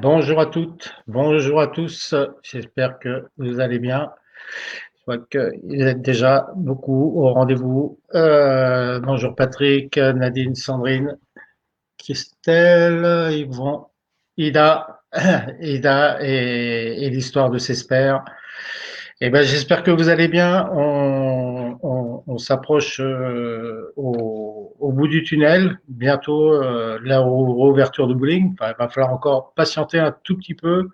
Bonjour à toutes, bonjour à tous. J'espère que vous allez bien. Je vois que vous êtes déjà beaucoup au rendez-vous. Bonjour Patrick, Nadine, Sandrine, Christelle, Yvon, Ida, Ida et l'histoire de S'espère. Eh ben, j'espère que vous allez bien. On s'approche au bout du tunnel, bientôt la réouverture de bowling. Enfin, il va falloir encore patienter un tout petit peu.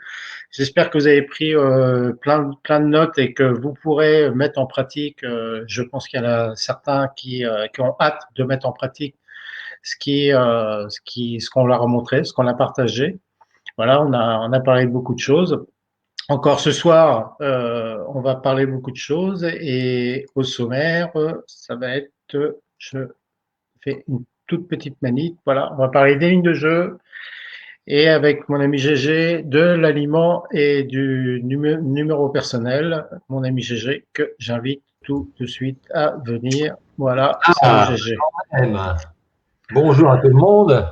J'espère que vous avez pris plein de notes et que vous pourrez mettre en pratique. Je pense qu'il y en a certains qui ont hâte de mettre en pratique ce qu'on leur a montré, ce qu'on a partagé. Voilà, on a parlé de beaucoup de choses. Encore ce soir, on va parler beaucoup de choses et au sommaire, ça va être, je fais une toute petite manip. Voilà, on va parler des lignes de jeu et avec mon ami GG de l'aliment et du numéro personnel, mon ami GG que j'invite tout de suite à venir. Voilà, salut Ah, GG. quand même. Bonjour à tout le monde.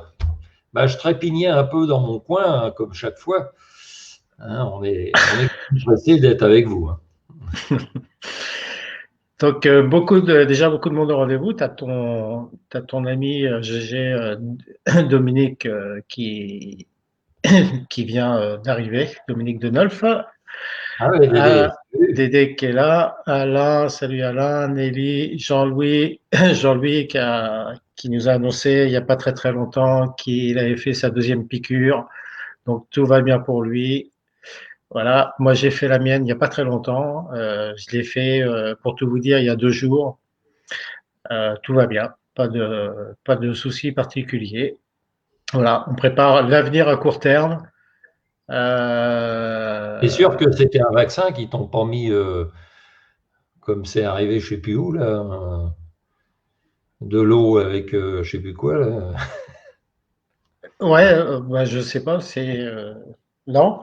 Je trépignais un peu dans mon coin, hein, comme chaque fois. Hein, on est pressé d'être avec vous, hein. Donc déjà beaucoup de monde au rendez-vous. T'as ton ami GG Dominique qui vient d'arriver, Dominique Denolf. Ah ouais, Dédé. Salut. Dédé qui est là, Alain, salut Alain, Nelly, Jean-Louis, Jean-Louis qui nous a annoncé il n'y a pas très longtemps qu'il avait fait sa deuxième piqûre, donc tout va bien pour lui. Voilà, moi j'ai fait la mienne il n'y a pas très longtemps, je l'ai fait pour tout vous dire il y a 2 jours. Tout va bien, pas de soucis particuliers. Voilà, on prépare l'avenir à court terme. T'es sûr Euh, que c'était un vaccin qui t'ont pas mis, comme c'est arrivé je sais plus où, là, de l'eau avec je sais plus quoi, là. ouais, bah, je sais pas, non,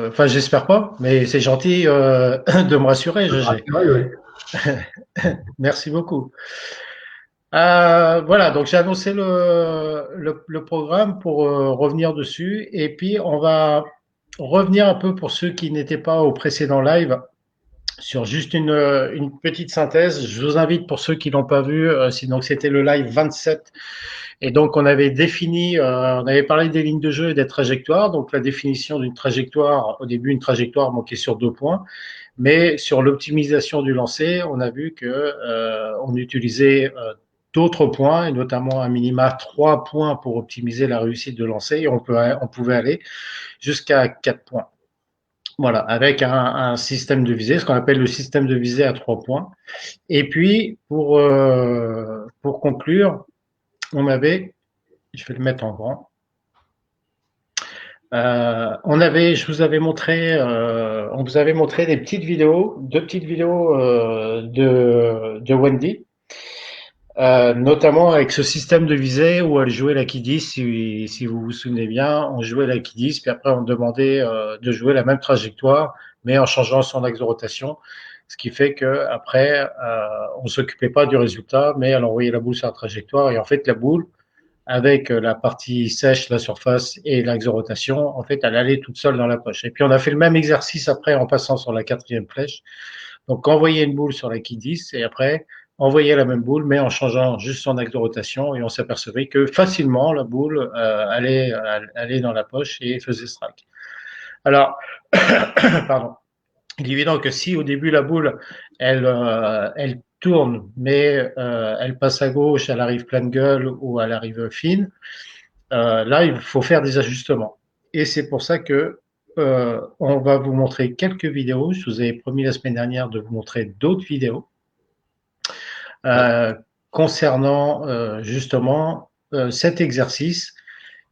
enfin j'espère pas, mais c'est gentil de me rassurer, GG. Ah, oui, oui. Merci beaucoup. Voilà, donc j'ai annoncé le programme pour revenir dessus, et puis on va revenir un peu pour ceux qui n'étaient pas au précédent live sur juste une petite synthèse. Je vous invite pour ceux qui l'ont pas vu, donc c'était le live 27. Et donc, on avait parlé des lignes de jeu et des trajectoires. Donc, la définition d'une trajectoire, au début, une trajectoire manquait sur 2 points. Mais sur l'optimisation du lancer, on a vu que on utilisait d'autres points, et notamment un minima 3 points pour optimiser la réussite de lancer. Et on pouvait aller jusqu'à 4 points. Voilà, avec un système de visée, ce qu'on appelle le système de visée à 3 points. Et puis, pour conclure, on avait, je vais le mettre en grand, on vous avait montré des petites vidéos, 2 petites vidéos de Wendy, notamment avec ce système de visée où elle jouait la Kiddies, si vous vous souvenez bien, on jouait la Kiddies, puis après on demandait de jouer la même trajectoire, mais en changeant son axe de rotation, ce qui fait que après on s'occupait pas du résultat, mais elle envoyait la boule sur la trajectoire, et en fait la boule avec la partie sèche, la surface et l'axe de rotation, en fait, elle allait toute seule dans la poche. Et puis, on a fait le même exercice après en passant sur la quatrième flèche. Donc, envoyer une boule sur la qui 10 et après, envoyer la même boule, mais en changeant juste son axe de rotation. Et on s'apercevait que facilement, la boule allait dans la poche et faisait strike. Alors, pardon. Il est évident que si au début la boule, elle tourne, mais elle passe à gauche, elle arrive pleine gueule ou elle arrive fine, là, il faut faire des ajustements. Et c'est pour ça que on va vous montrer quelques vidéos. Je vous avais promis la semaine dernière de vous montrer d'autres vidéos Ouais. euh, concernant justement cet exercice.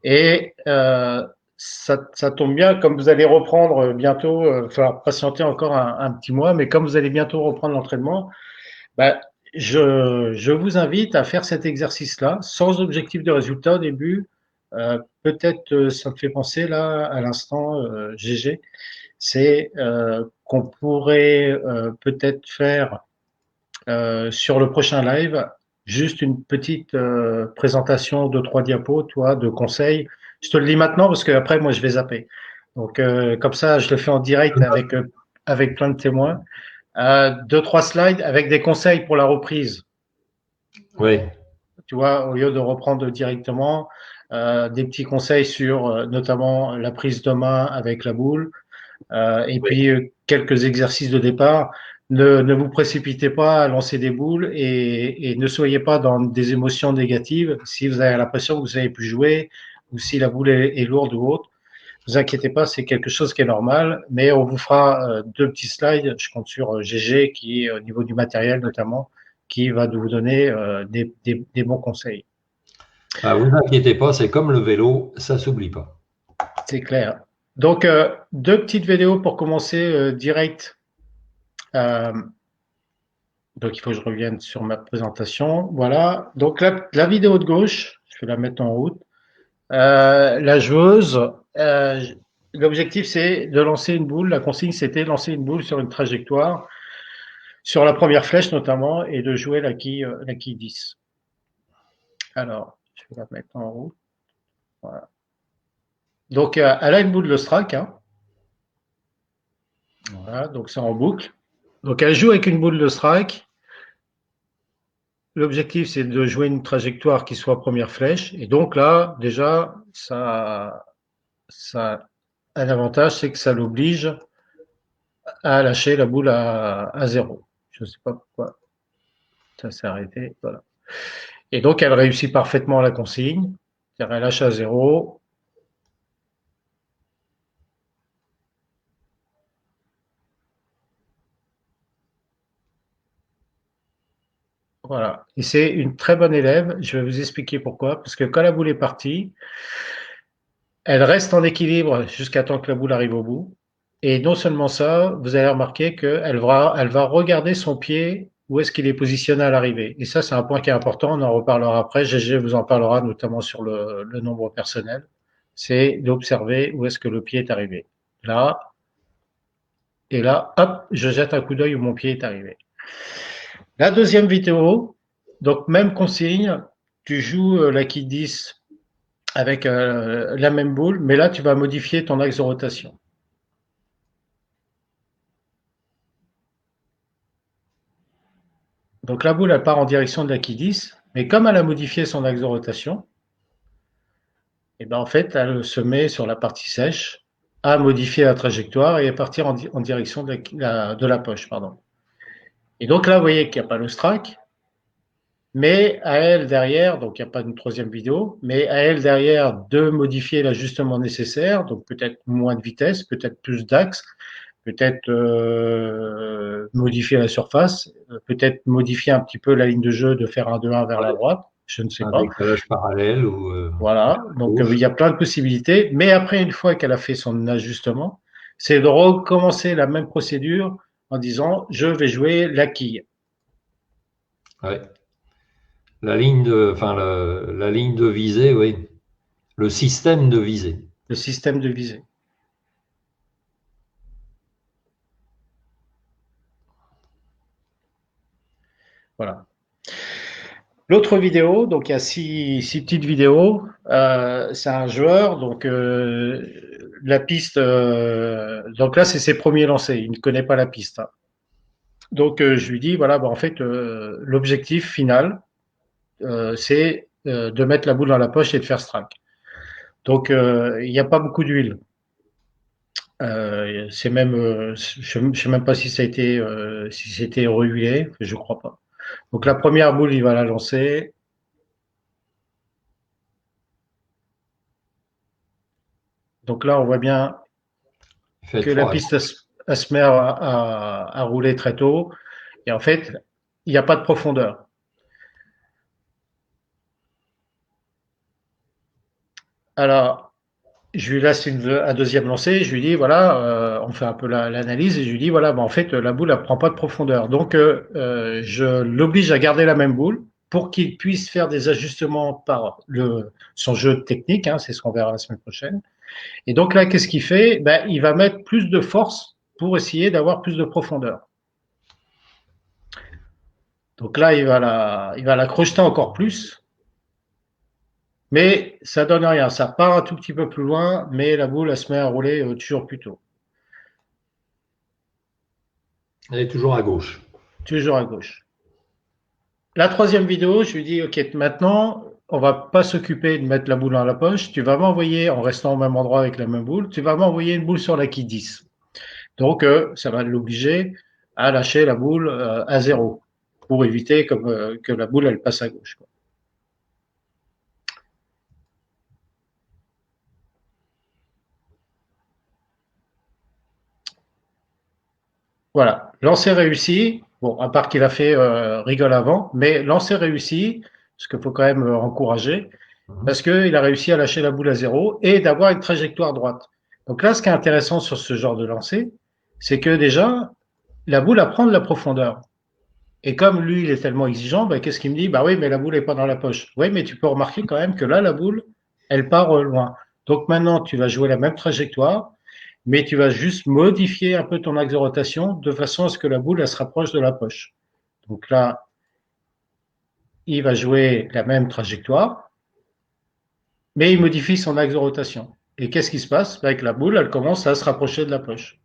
Et ça tombe bien, comme vous allez reprendre bientôt, il va falloir patienter encore un petit mois, mais comme vous allez bientôt reprendre l'entraînement, bah, je vous invite à faire cet exercice-là, sans objectif de résultat au début. Peut-être ça me fait penser là à l'instant, GG, c'est qu'on pourrait peut-être faire sur le prochain live juste une petite présentation de 3 diapos, toi, de conseils Je te le dis maintenant parce que après moi je vais zapper. Donc comme ça, je le fais en direct avec plein de témoins. Deux, trois slides avec des conseils pour la reprise. Oui, Tu vois, au lieu de reprendre directement, des petits conseils sur notamment la prise de main avec la boule, et oui. puis quelques exercices de départ. Ne vous précipitez pas à lancer des boules et ne soyez pas dans des émotions négatives. Si vous avez l'impression que vous savez plus jouer ou si la boule est lourde ou autre, vous inquiétez pas, c'est quelque chose qui est normal. Mais on vous fera deux petits slides. Je compte sur GG qui est au niveau du matériel notamment, qui va vous donner des bons conseils. Ah, vous inquiétez pas, c'est comme le vélo, ça s'oublie pas. C'est clair. Donc deux petites vidéos pour commencer direct. Euh, Donc, il faut que je revienne sur ma présentation. Voilà. Donc, la vidéo de gauche, je vais la mettre en route. La joueuse, euh, l'objectif, c'est de lancer une boule. La consigne, c'était de lancer une boule sur une trajectoire, sur la première flèche notamment, et de jouer la quille 10. Alors, je vais la mettre en route. Voilà. Donc, elle a une boule de strike. Hein. Voilà. Donc, c'est en boucle. Donc, elle joue avec une boule de strike. L'objectif, c'est de jouer une trajectoire qui soit première flèche. Et donc là, déjà, ça a un avantage, c'est que ça l'oblige à lâcher la boule à zéro. Je ne sais pas pourquoi ça s'est arrêté. Voilà. Et donc, elle réussit parfaitement la consigne. C'est-à-dire, elle lâche à zéro. Voilà. Et c'est une très bonne élève. Je vais vous expliquer pourquoi. Parce que quand la boule est partie, elle reste en équilibre jusqu'à temps que la boule arrive au bout. Et non seulement ça, vous allez remarquer elle va regarder son pied, où est-ce qu'il est positionné à l'arrivée. Et ça, c'est un point qui est important. On en reparlera après. GG vous en parlera notamment sur le nombre personnel. C'est d'observer où est-ce que le pied est arrivé. Là, et là, hop, je jette un coup d'œil où mon pied est arrivé. La deuxième vidéo, donc même consigne, tu joues la quille 10 avec la même boule, mais là, tu vas modifier ton axe de rotation. Donc la boule, elle part en direction de la quille 10, mais comme elle a modifié son axe de rotation, et ben en fait, elle se met sur la partie sèche, à modifier la trajectoire et à partir en direction de la poche. Pardon. Et donc là, vous voyez qu'il n'y a pas le strike, mais à elle derrière, donc il n'y a pas une troisième vidéo, mais à elle derrière de modifier l'ajustement nécessaire, donc peut-être moins de vitesse, peut-être plus d'axe, peut-être modifier la surface, peut-être modifier un petit peu la ligne de jeu, de faire un 2-1 vers la Ouais. droite, je ne sais Un pas. décalage parallèle ou Voilà, donc il gauche. y a plein de possibilités, mais après, une fois qu'elle a fait son ajustement, c'est de recommencer la même procédure en disant je vais jouer la quille, Ouais. La ligne de visée, oui. Le système de visée. le système de visée. Voilà. L'autre vidéo, donc il y a six petites vidéos. C'est un joueur, donc la piste. Donc là, c'est ses premiers lancers. Il ne connaît pas la piste. Hein. Donc je lui dis voilà, bah, en fait, l'objectif final, c'est de mettre la boule dans la poche et de faire strike. Donc il n'y a pas beaucoup d'huile. C'est même, je ne sais même pas si ça a été, si c'était rehuilé, je crois pas. Donc la première boule, il va la lancer. Donc là, on voit bien Il fait que la froid. piste elle se met à rouler très tôt. Et en fait, il n'y a pas de profondeur. Alors, je lui laisse un deuxième lancer. Je lui dis, voilà, on fait un peu l'analyse. Et je lui dis, voilà, bah, en fait, la boule, elle prend pas de profondeur. Donc, je l'oblige à garder la même boule pour qu'il puisse faire des ajustements par son jeu technique. Hein, c'est ce qu'on verra la semaine prochaine. Et donc là, qu'est-ce qu'il fait? Ben, il va mettre plus de force pour essayer d'avoir plus de profondeur. Donc là, il va la crocheter encore plus. Mais ça donne rien. Ça part un tout petit peu plus loin, mais la boule, elle se met à rouler toujours plus tôt. Elle est toujours à gauche. Toujours à gauche. La troisième vidéo, je lui dis, OK, maintenant, on va pas s'occuper de mettre la boule dans la poche. Tu vas m'envoyer, en restant au même endroit avec la même boule, tu vas m'envoyer une boule sur la qui 10. Donc, ça va l'obliger à lâcher la boule à zéro pour éviter que la boule, elle passe à gauche, quoi. Voilà, lancer réussi. Bon, à part qu'il a fait rigole avant, mais lancer réussi, ce qu'il faut quand même encourager, parce qu'il a réussi à lâcher la boule à zéro et d'avoir une trajectoire droite. Donc là, ce qui est intéressant sur ce genre de lancer, c'est que déjà, la boule apprend de la profondeur. Et comme lui, il est tellement exigeant, bah, qu'est-ce qu'il me dit? Bah oui, mais la boule n'est pas dans la poche. Oui, mais tu peux remarquer quand même que là, la boule, elle part loin. Donc maintenant, tu vas jouer la même trajectoire, mais tu vas juste modifier un peu ton axe de rotation de façon à ce que la boule, elle se rapproche de la poche. Donc là, il va jouer la même trajectoire, mais il modifie son axe de rotation. Et qu'est-ce qui se passe? Avec la boule, elle commence à se rapprocher de la poche.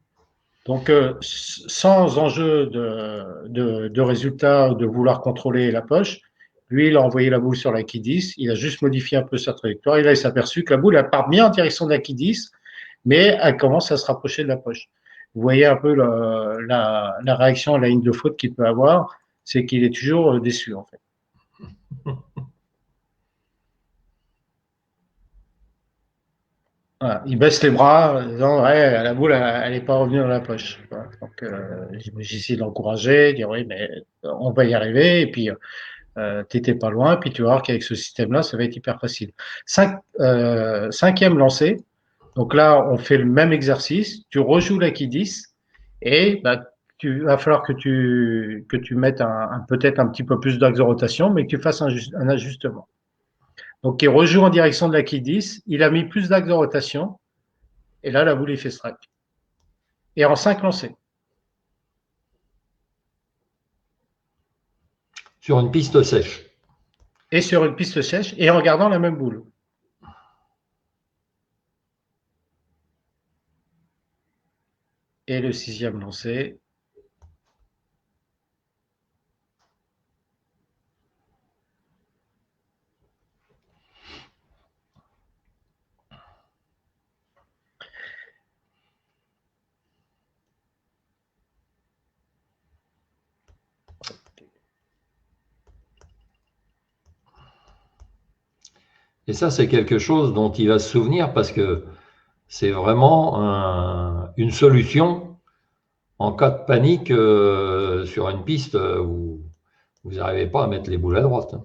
Donc, sans enjeu de résultat, de vouloir contrôler la poche, lui, il a envoyé la boule sur la qui 10, il a juste modifié un peu sa trajectoire, et là, il s'est aperçu que la boule, elle part bien en direction de la qui 10, mais elle commence à se rapprocher de la poche. Vous voyez un peu la réaction à la ligne de faute qu'il peut avoir, c'est qu'il est toujours déçu, en fait. Voilà. Il baisse les bras en disant ouais, la boule, elle n'est pas revenue dans la poche. Voilà. Donc, j'essaie de l'encourager, dire oui, mais on va y arriver. Et puis, t'étais pas loin. Puis, tu vas voir qu'avec ce système-là, ça va être hyper facile. Cinquième lancé. Donc là, on fait le même exercice. Tu rejoues la qui 10 et bah, tu va falloir que tu mettes peut-être un petit peu plus d'axe de rotation, mais que tu fasses un ajustement. Donc, il rejoue en direction de la qui 10. Il a mis plus d'axe de rotation. Et là, la boule, il fait strike. Et en 5 lancés. Sur une piste sèche. Et sur une piste sèche, et en gardant la même boule. Et le sixième lancé. Et ça, c'est quelque chose dont il va se souvenir parce que c'est vraiment une solution en cas de panique sur une piste où vous n'arrivez pas à mettre les boules à droite.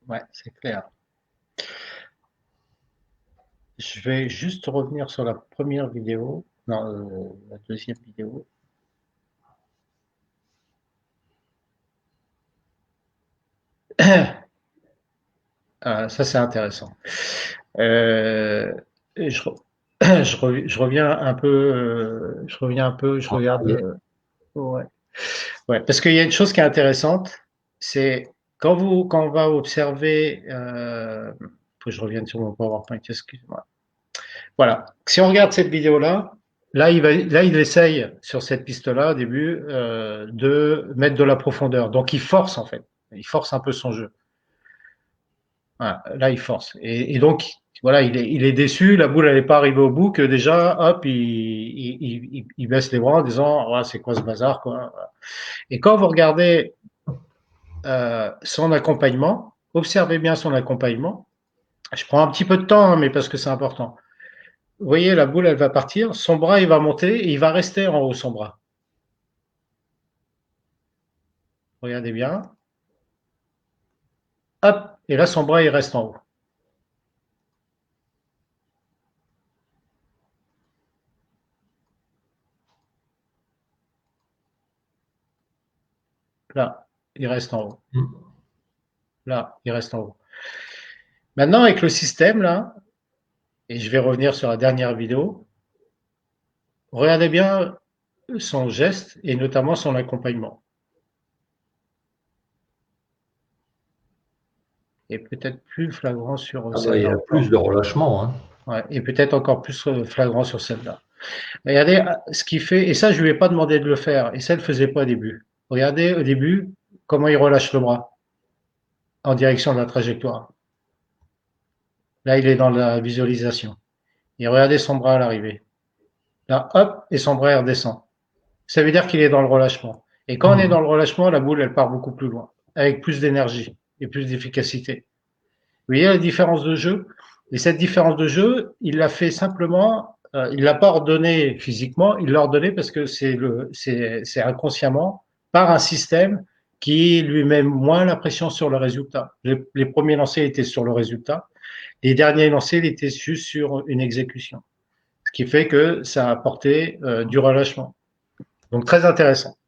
Ouais, c'est clair. Je vais juste revenir sur la première vidéo. Non, la deuxième vidéo. Ça, c'est intéressant. Je, je reviens un peu, je reviens un peu, je regarde. Ouais. Ouais, parce qu'il y a une chose qui est intéressante, c'est quand on va observer, faut que je revienne sur mon PowerPoint, excuse-moi. Voilà. Si on regarde cette vidéo-là, là, il essaye sur cette piste-là au début de mettre de la profondeur. Donc, il force en fait. Il force un peu son jeu. Voilà, là, il force. Et donc, voilà, il est déçu. La boule, elle n'est pas arrivée au bout que déjà, hop, il baisse les bras en disant, oh, c'est quoi ce bazar, quoi. Et quand vous regardez son accompagnement, observez bien son accompagnement. Je prends un petit peu de temps, hein, mais parce que c'est important. Vous voyez, la boule, elle va partir, son bras, il va monter et il va rester en haut, son bras. Regardez bien. Hop, et là, son bras, il reste en haut. Là, il reste en haut. Là, il reste en haut. Maintenant, avec le système, là, et je vais revenir sur la dernière vidéo, regardez bien son geste et notamment son accompagnement. et peut-être plus flagrant sur Ah bah, il y celle-là a plus encore. de relâchement, hein. Ouais, et peut-être encore plus flagrant sur celle-là. Regardez ce qu'il fait, et ça, je lui ai pas demandé de le faire, et ça, il le faisait pas au début. Regardez au début comment il relâche le bras en direction de la trajectoire. Là, il est dans la visualisation. Et regardez son bras à l'arrivée. Là, hop, et son bras redescend. Ça veut dire qu'il est dans le relâchement. Et quand on est Mhm. dans le relâchement, la boule, elle part beaucoup plus loin, avec plus d'énergie et plus d'efficacité. Vous voyez la différence de jeu? Et cette différence de jeu, il l'a fait simplement, il l'a pas ordonné physiquement, il l'a ordonné parce que c'est inconsciemment par un système qui lui met moins la pression sur le résultat. Les premiers lancers étaient sur le résultat, les derniers lancers ils étaient juste sur une exécution, ce qui fait que ça a apporté du relâchement. Donc très Bah, intéressant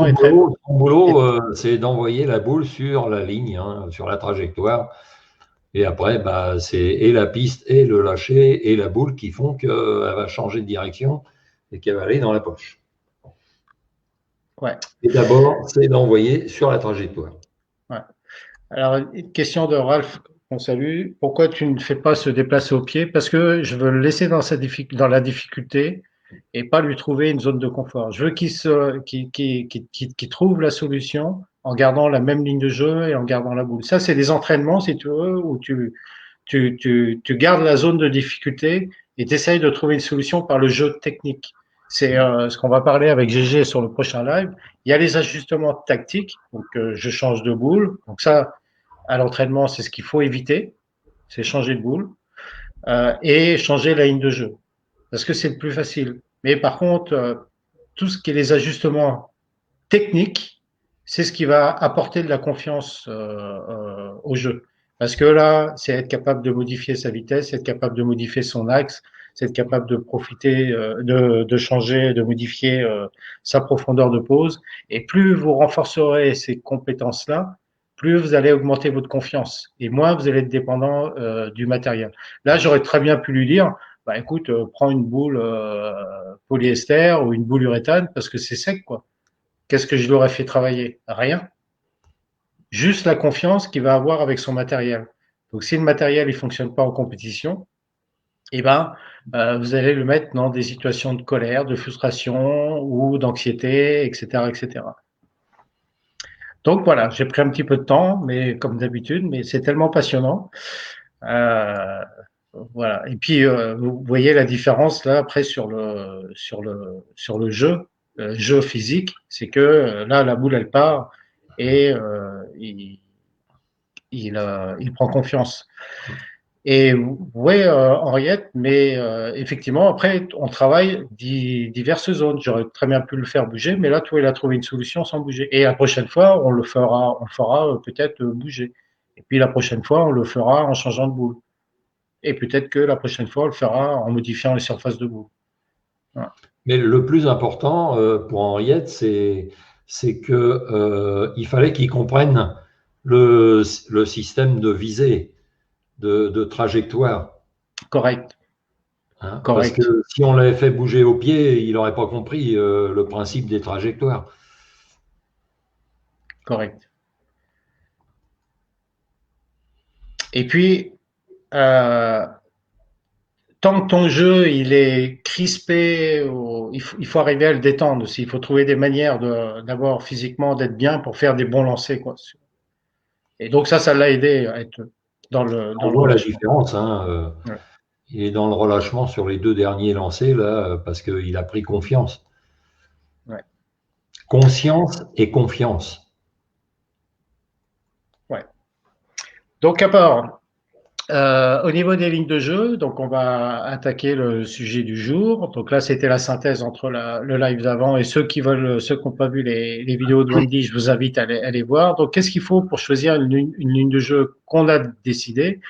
et très. son boulot, c'est d'envoyer la boule sur la ligne, hein, sur la trajectoire. Et après, bah, c'est et la piste et le lâcher et la boule qui font qu'elle va changer de direction et qu'elle va aller dans la poche. Ouais, Et d'abord, c'est d'envoyer sur la trajectoire. ouais. Alors, une question de Ralph, qu'on salue. Pourquoi tu ne fais pas se déplacer au pied? Parce que je veux le laisser dans la difficulté et pas lui trouver une zone de confort. Je veux qu'il trouve la solution en gardant la même ligne de jeu et en gardant la boule. Ça, c'est des entraînements, si tu veux, où tu gardes la zone de difficulté et tu essayes de trouver une solution par le jeu technique. C'est ce qu'on va parler avec GG sur le prochain live. Il y a les ajustements tactiques, donc je change de boule. Donc ça, à l'entraînement, c'est ce qu'il faut éviter, c'est changer de boule et changer la ligne de jeu, parce que c'est le plus facile. Mais par contre, tout ce qui est les ajustements techniques, c'est ce qui va apporter de la confiance au jeu. Parce que là, c'est être capable de modifier sa vitesse, être capable de modifier son axe, c'est être capable de profiter, de changer, de modifier sa profondeur de pose. Et plus vous renforcerez ces compétences-là, plus vous allez augmenter votre confiance et moins vous allez être dépendant du matériel. Là, j'aurais très bien pu lui dire, bah écoute, prends une boule polyester ou une boule uréthane parce que c'est sec, quoi. Qu'est-ce que je lui aurais fait travailler? Rien. Juste la confiance qu'il va avoir avec son matériel. Donc, si le matériel ne fonctionne pas en compétition, eh ben, vous allez le mettre dans des situations de colère, de frustration ou d'anxiété, etc., etc. Donc voilà, j'ai pris un petit peu de temps, mais comme d'habitude, mais c'est tellement passionnant. Euh, voilà. Et puis vous voyez la différence là après sur le jeu physique, c'est que là la boule elle part et il prend confiance. Et oui, Henriette, mais effectivement, après, on travaille diverses zones. J'aurais très bien pu le faire bouger, mais là, toi, il a trouvé une solution sans bouger. Et la prochaine fois, on le fera peut-être bouger. Et puis la prochaine fois, on le fera en changeant de boule. Et peut-être que la prochaine fois, on le fera en modifiant les surfaces de boule. Voilà. Mais le plus important pour Henriette, c'est que il fallait qu'il comprenne le système de visée, de trajectoire. Correct, Hein, parce que correct, si on l'avait fait bouger au pied, il n'aurait pas compris le principe des trajectoires. correct. Et puis, euh, tant que ton jeu il est crispé, il faut arriver à le détendre aussi. Il faut trouver des manières d'abord physiquement d'être bien pour faire des bons lancers, quoi. Et donc ça l'a aidé à être dans On le voit la relâchement. différence, hein, Ouais. il est dans le relâchement sur les deux derniers lancers, là, parce qu'il a pris confiance. Ouais. Conscience et confiance. Ouais. Donc à part, au niveau des lignes de jeu, donc on va attaquer le sujet du jour. Donc là, c'était la synthèse entre le live d'avant et ceux qui n'ont pas vu les vidéos de Wendy, je vous invite à les voir. Donc, qu'est-ce qu'il faut pour choisir une ligne de jeu qu'on a décidé?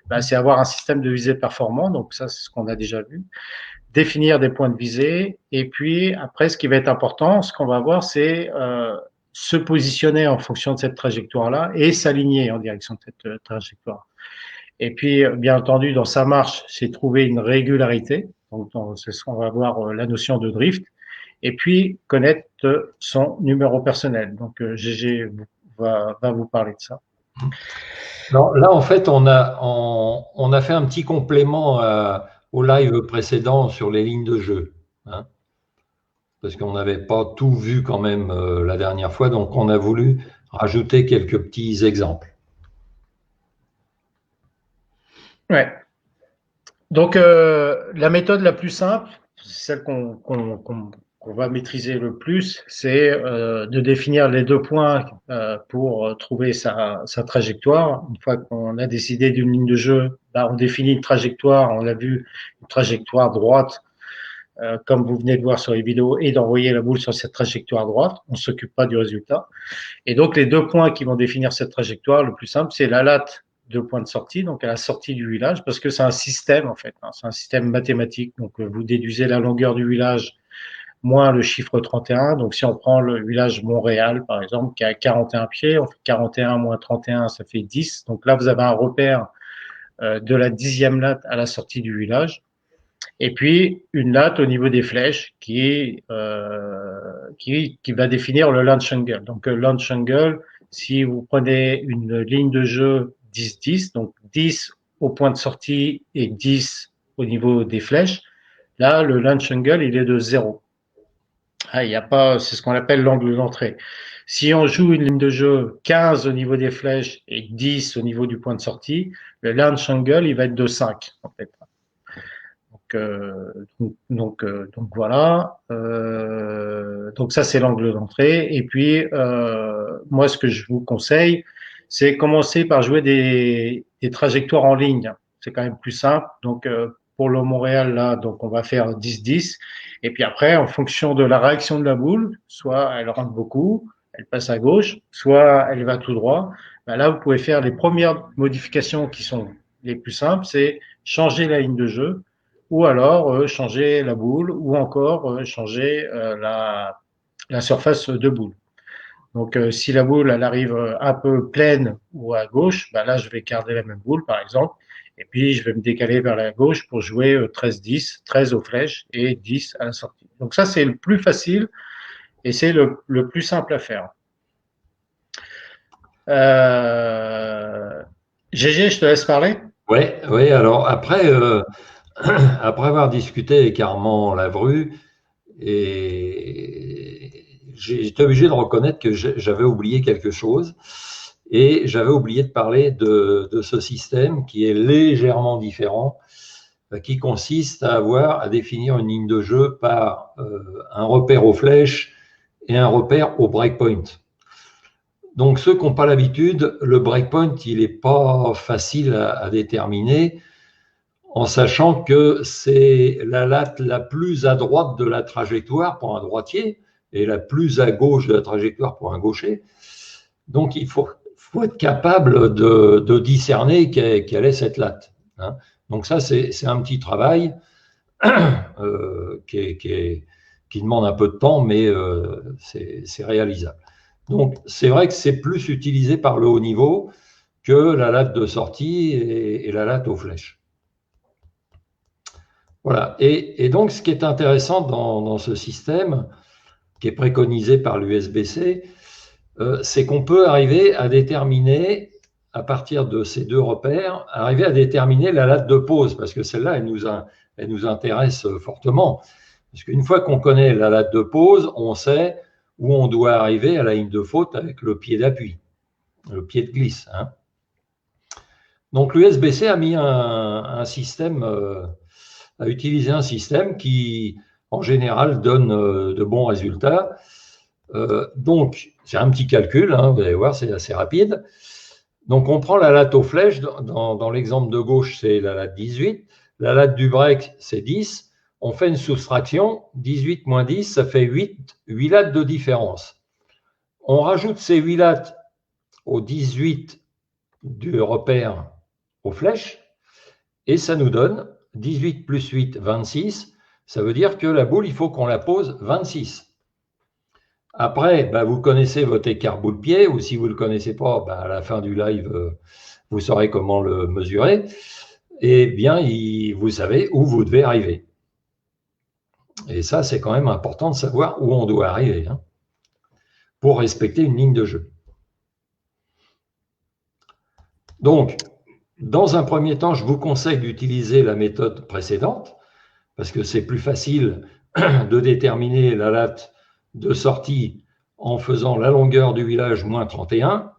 Ben, c'est avoir un système de visée performant. Donc ça, c'est ce qu'on a déjà vu. Définir des points de visée. Et puis après, ce qui va être important, ce qu'on va voir, c'est se positionner en fonction de cette trajectoire-là et s'aligner en direction de cette trajectoire. Et puis, bien entendu, dans sa marche, c'est trouver une régularité. Donc, c'est ce qu'on va voir la notion de drift. Et puis, connaître son numéro personnel. Donc, GG va vous parler de ça. Alors, là, en fait, on a fait un petit complément au live précédent sur les lignes de jeu, hein, parce qu'on n'avait pas tout vu quand même la dernière fois, donc on a voulu rajouter quelques petits exemples. Ouais. Donc, la méthode la plus simple, celle qu'on va maîtriser le plus, c'est de définir les deux points pour trouver sa trajectoire. Une fois qu'on a décidé d'une ligne de jeu, bah, on définit une trajectoire. On l'a vu, une trajectoire droite, comme vous venez de voir sur les vidéos, et d'envoyer la boule sur cette trajectoire droite. On ne s'occupe pas du résultat. Et donc, les deux points qui vont définir cette trajectoire, le plus simple, c'est la latte de point de sortie, donc à la sortie du village, parce que c'est un système, en fait, hein, c'est un système mathématique. Donc, vous déduisez la longueur du village moins le chiffre 31. Donc, si on prend le village Montréal, par exemple, qui a 41 pieds, on fait 41 moins 31, ça fait 10. Donc là, vous avez un repère de la 10e latte à la sortie du village. Et puis, une latte au niveau des flèches qui va définir le launch angle. Donc, le launch angle, si vous prenez une ligne de jeu 10-10, donc 10 au point de sortie et 10 au niveau des flèches, là, le launch angle, il est de 0. Ah, il y a pas, c'est ce qu'on appelle l'angle d'entrée. Si on joue une ligne de jeu 15 au niveau des flèches et 10 au niveau du point de sortie, le launch angle, il va être de 5, en fait. Donc voilà. Donc ça c'est l'angle d'entrée. Et puis moi ce que je vous conseille, c'est commencer par jouer des trajectoires en ligne. C'est quand même plus simple. Donc pour le Montréal là, donc on va faire 10-10. Et puis après, en fonction de la réaction de la boule, soit elle rentre beaucoup, elle passe à gauche, soit elle va tout droit. Ben là, vous pouvez faire les premières modifications qui sont les plus simples, c'est changer la ligne de jeu ou alors changer la boule, ou encore changer la surface de boule. Donc, si la boule elle arrive un peu pleine ou à gauche, ben là, je vais garder la même boule, par exemple, et puis je vais me décaler vers la gauche pour jouer 13-10, 13 aux flèches et 10 à la sortie. Donc ça, c'est le plus facile et c'est le plus simple à faire. GG, je te laisse parler. Oui, ouais, alors après, après avoir discuté avec Armand Lavru, et j'ai été obligé de reconnaître que j'avais oublié quelque chose, et j'avais oublié de parler de ce système qui est légèrement différent, qui consiste à définir une ligne de jeu par un repère aux flèches et un repère au breakpoint. Donc ceux qui n'ont pas l'habitude, le breakpoint, il n'est pas facile à déterminer, en sachant que c'est la latte la plus à droite de la trajectoire pour un droitier et la plus à gauche de la trajectoire pour un gaucher. Donc il faut être capable de discerner quelle est cette latte, hein. Donc ça, c'est un petit travail qui demande un peu de temps, mais c'est réalisable. Donc c'est vrai que c'est plus utilisé par le haut niveau que la latte de sortie et la latte aux flèches. Voilà. Et donc, ce qui est intéressant dans ce système, qui est préconisé par l'USBC, c'est qu'on peut arriver à déterminer, à partir de ces deux repères, arriver à déterminer la latte de pause, parce que celle-là, elle nous intéresse fortement. Parce qu'une fois qu'on connaît la latte de pause, on sait où on doit arriver à la ligne de faute avec le pied d'appui, le pied de glisse, hein. Donc l'USBC a mis un système, a utilisé un système qui, en général, donne de bons résultats. Donc, c'est un petit calcul, hein, vous allez voir, c'est assez rapide. Donc, on prend la latte aux flèches. Dans l'exemple de gauche, c'est la latte 18. La latte du break, c'est 10. On fait une soustraction. 18 moins 10, ça fait 8 lattes de différence. On rajoute ces 8 lattes aux 18 du repère aux flèches et ça nous donne 18 plus 8, 26. Ça veut dire que la boule, il faut qu'on la pose 26. Après, vous connaissez votre écart boule-pied, ou si vous ne le connaissez pas, à la fin du live, vous saurez comment le mesurer. Eh bien, vous savez où vous devez arriver. Et ça, c'est quand même important de savoir où on doit arriver, hein, pour respecter une ligne de jeu. Donc, dans un premier temps, je vous conseille d'utiliser la méthode précédente parce que c'est plus facile de déterminer la latte de sortie en faisant la longueur du village moins 31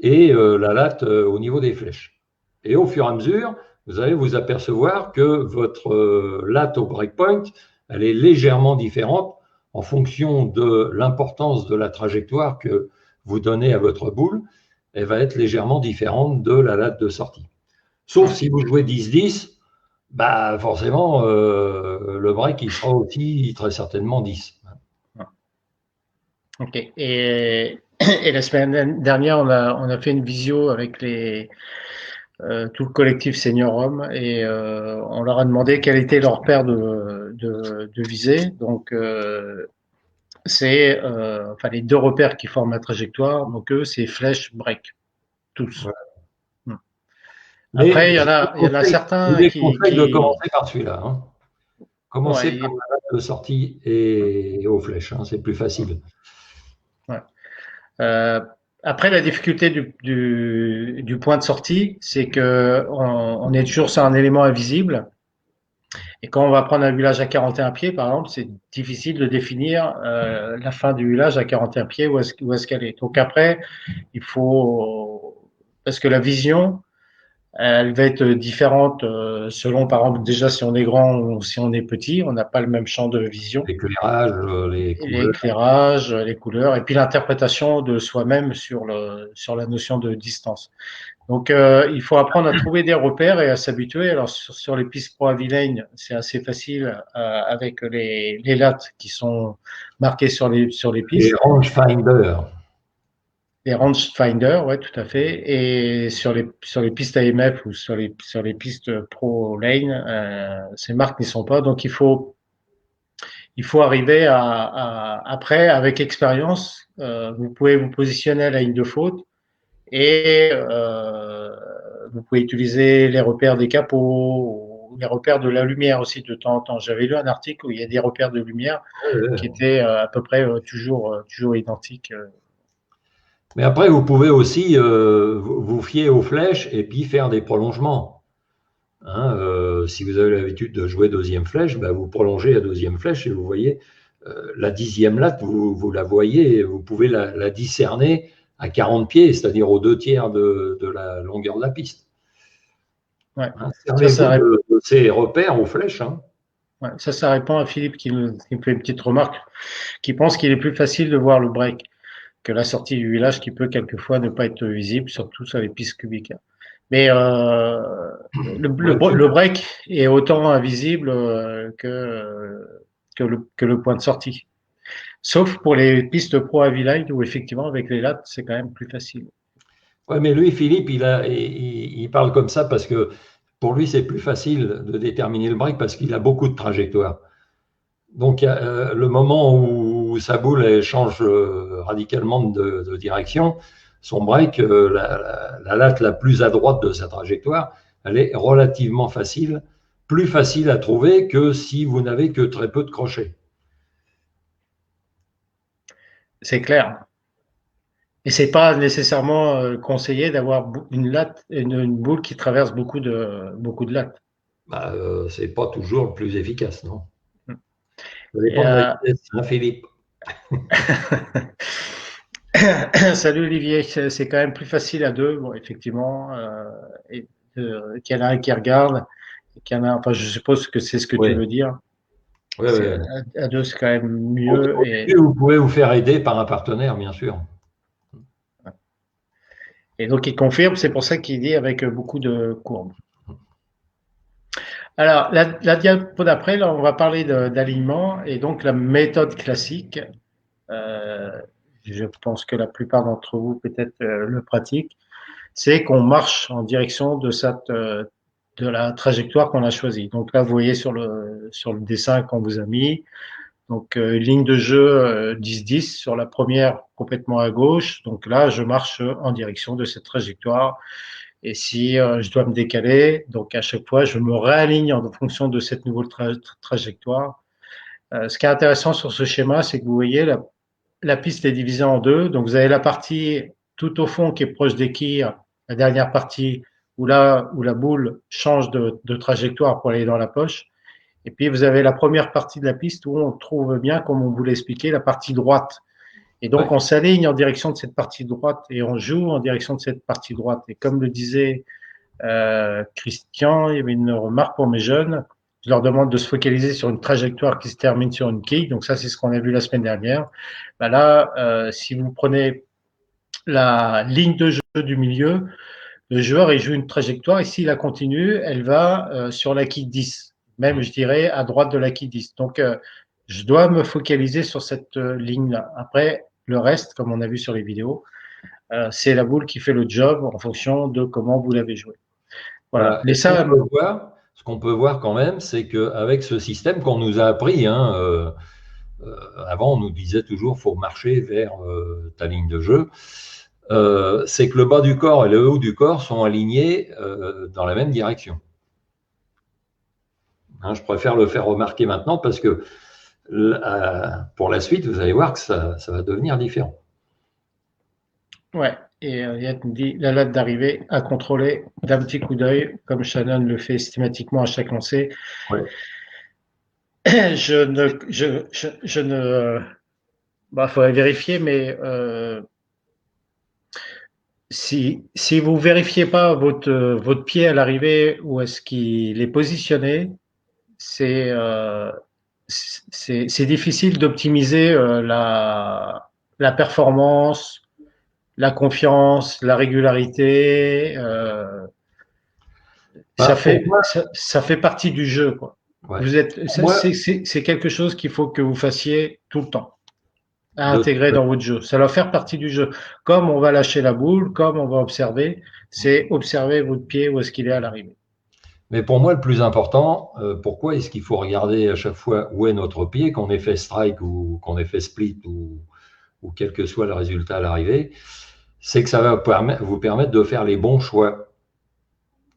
et la latte au niveau des flèches. Et au fur et à mesure, vous allez vous apercevoir que votre latte au breakpoint, elle est légèrement différente en fonction de l'importance de la trajectoire que vous donnez à votre boule. Elle va être légèrement différente de la latte de sortie. Sauf si vous jouez 10-10, bah forcément, le break, il sera aussi très certainement 10. Ok. Et la semaine dernière, on a fait une visio avec tout le collectif Senior Homme et on leur a demandé quel était leur paire de visée. Donc, c'est enfin les deux repères qui forment la trajectoire. Donc, eux, c'est flèche, break, tous. Ouais. Après, Mais il y en a je vous certains déconseille de commencer par celui-là. Hein. Commencez par ouais, la latte de sortie et aux flèches, hein, c'est plus facile. ouais. Euh, Après, la difficulté du point de sortie, c'est que on est toujours sur un élément invisible. Et quand on va prendre un village à 41 pieds, par exemple, c'est difficile de définir la fin du village à 41 pieds, où est-ce qu'elle est. Donc après, il faut, parce que la vision, elle va être différente selon, par exemple, déjà si on est grand ou si on est petit, on n'a pas le même champ de vision. L'éclairage, les couleurs. L'éclairage, les couleurs, et puis l'interprétation de soi-même sur la notion de distance. Donc, il faut apprendre à trouver des repères et à s'habituer. Alors, sur les pistes Pro Avilaine, c'est assez facile avec les lattes qui sont marquées sur les Les pistes. rangefinder. Les rangefinder, ouais, tout à fait. Et sur les pistes AMF ou sur les pistes Pro Lane, ces marques n'y sont pas. Donc, il faut arriver après, avec expérience, vous pouvez vous positionner à la ligne de faute et vous pouvez utiliser les repères des capots ou les repères de la lumière aussi de temps en temps. J'avais lu un article où il y a des repères de lumière qui étaient à peu près toujours identiques. Mais après, vous pouvez aussi vous fier aux flèches et puis faire des prolongements. Hein, si vous avez l'habitude de jouer deuxième flèche, bah, vous prolongez la deuxième flèche et vous voyez la dixième latte, vous la voyez, vous pouvez la discerner à 40 pieds, c'est-à-dire aux 2 tiers de la longueur de la piste. Ouais. Hein, Ça, servez-vous ça, de ces repères aux flèches. Hein. ouais, ça répond à Philippe qui me fait une petite remarque, qui pense qu'il est plus facile de voir le break que la sortie du village qui peut quelquefois ne pas être visible, surtout sur les pistes cubiques. Mais Ouais, le break est autant invisible que le point de sortie. Sauf pour les pistes pro Aviline où effectivement avec les lattes c'est quand même plus facile. ouais, mais lui, Philippe, il parle comme ça parce que pour lui, c'est plus facile de déterminer le break parce qu'il a beaucoup de trajectoires. Donc, le moment où sa boule elle change radicalement de direction, son break, la latte la plus à droite de sa trajectoire, elle est relativement facile, plus facile à trouver que si vous n'avez que très peu de crochets. C'est clair. Et c'est pas nécessairement conseillé d'avoir une latte, une boule qui traverse beaucoup de lattes. Bah, c'est pas toujours le plus efficace, non? Ça Et, dépend de la vitesse, hein, Philippe. salut Olivier, c'est quand même plus facile à deux, bon, effectivement, qu'il y en a un qui regarde, qu'il y en a, enfin, je suppose que c'est ce que tu Oui, veux dire. oui, oui. À deux, c'est quand même Au mieux. début, vous pouvez vous faire aider par un partenaire, bien sûr. Et donc, il confirme, c'est pour ça qu'il dit avec beaucoup de courbes. Alors, la diapo d'après, là, on va parler d'alignement et donc la méthode classique. Euh, je pense que la plupart d'entre vous peut-être le pratiquent. C'est qu'on marche en direction de la trajectoire qu'on a choisie. Donc là, vous voyez sur le dessin qu'on vous a mis, donc une ligne de jeu 10-10 sur la première complètement à gauche. Donc là, je marche en direction de cette trajectoire. Et si je dois me décaler, donc à chaque fois, je me réaligne en fonction de cette nouvelle trajectoire. Ce qui est intéressant sur ce schéma, c'est que vous voyez la piste est divisée en deux. Donc vous avez la partie tout au fond qui est proche des quilles la dernière partie où la boule change de trajectoire pour aller dans la poche. Et puis vous avez la première partie de la piste où on trouve bien, comme on vous l'expliquait, la partie droite. Et donc on s'aligne en direction de cette partie droite et on joue en direction de cette partie droite. Et comme le disait Christian, il y avait une remarque pour mes jeunes. Je leur demande de se focaliser sur une trajectoire qui se termine sur une quille. Donc ça, c'est ce qu'on a vu la semaine dernière. Ben là, si vous prenez la ligne de jeu du milieu, le joueur il joue une trajectoire et s'il la continue, elle va sur la quille 10, même je dirais à droite de la quille 10. Donc je dois me focaliser sur cette ligne-là. Après, le reste, comme on a vu sur les vidéos, c'est la boule qui fait le job en fonction de comment vous l'avez joué. Voilà. Mais ça, ce qu'on peut voir quand même, c'est qu'avec ce système qu'on nous a appris, avant on nous disait toujours faut marcher vers ta ligne de jeu, c'est que le bas du corps et le haut du corps sont alignés dans la même direction. Je préfère le faire remarquer maintenant parce que pour la suite, vous allez voir que ça va devenir différent. Ouais. Et Yann me dit la latte d'arrivée à contrôler d'un petit coup d'œil, comme Shannon le fait systématiquement à chaque lancée. Ouais. Je ne, bah, faudrait vérifier, mais si vous vérifiez pas votre pied à l'arrivée où est-ce qu'il est positionné, c'est difficile d'optimiser la performance, la confiance, la régularité. Ça fait partie du jeu, quoi. Ouais. C'est quelque chose qu'il faut que vous fassiez tout le temps, à intégrer dans votre jeu. Ça doit faire partie du jeu. Comme on va lâcher la boule, comme on va observer, c'est observer votre pied où est-ce qu'il est à l'arrivée. Mais pour moi, le plus important, pourquoi est-ce qu'il faut regarder à chaque fois où est notre pied, qu'on ait fait strike ou qu'on ait fait split ou quel que soit le résultat à l'arrivée, c'est que ça va vous permettre de faire les bons choix,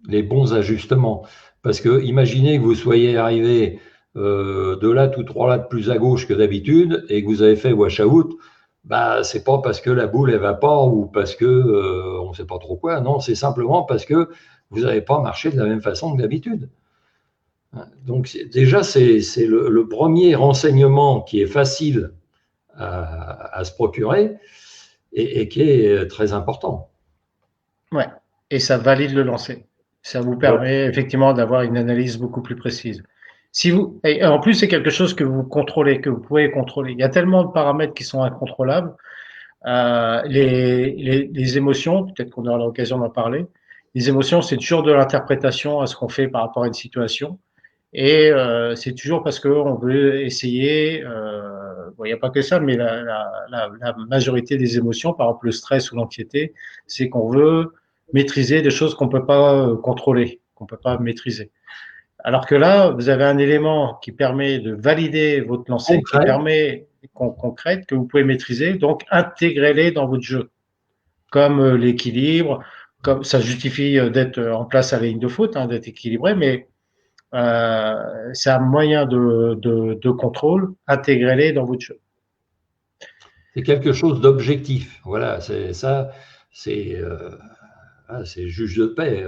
les bons ajustements. Parce que imaginez que vous soyez arrivé 2 lattes ou 3 lattes plus à gauche que d'habitude et que vous avez fait wash out, bah, c'est pas parce que la boule elle va pas ou parce que on sait pas trop quoi, non, c'est simplement parce que vous n'avez pas marché de la même façon que d'habitude. Donc déjà, c'est le premier renseignement qui est facile à se procurer et qui est très important. Ouais, et ça valide le lancer. Ça vous permet effectivement d'avoir une analyse beaucoup plus précise. Et en plus, c'est quelque chose que vous contrôlez, que vous pouvez contrôler. Il y a tellement de paramètres qui sont incontrôlables. Les émotions, peut-être qu'on aura l'occasion d'en parler. Les émotions, c'est toujours de l'interprétation à ce qu'on fait par rapport à une situation. Et c'est toujours parce qu'on veut essayer, bon, il n'y a pas que ça, mais la majorité des émotions, par exemple le stress ou l'anxiété, c'est qu'on veut maîtriser des choses qu'on ne peut pas contrôler, qu'on ne peut pas maîtriser. Alors que là, vous avez un élément qui permet de valider votre lancer, qui permet concrète, que vous pouvez maîtriser, donc intégrez-les dans votre jeu, comme l'équilibre, comme ça justifie d'être en place à la ligne de faute, d'être équilibré, mais c'est un moyen de contrôle, intégrez-les dans votre jeu. C'est quelque chose d'objectif, voilà, c'est ça, c'est juge de paix,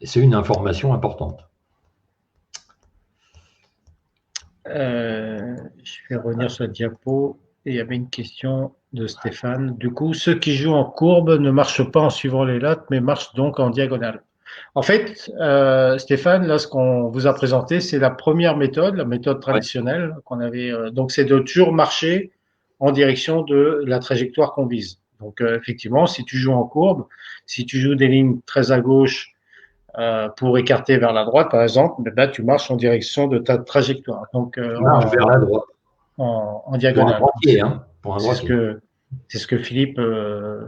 c'est une information importante. Je vais revenir sur la diapo. Et il y avait une question de Stéphane. Du coup, ceux qui jouent en courbe ne marchent pas en suivant les lattes, mais marchent donc en diagonale. En fait, Stéphane, là, ce qu'on vous a présenté, c'est la première méthode, la méthode traditionnelle qu'on avait. Donc, c'est de toujours marcher en direction de la trajectoire qu'on vise. Donc, effectivement, si tu joues en courbe, si tu joues des lignes très à gauche pour écarter vers la droite, par exemple, là, tu marches en direction de ta trajectoire. Donc, vers la droite. En diagonale. Pour un droitier. C'est ce que Philippe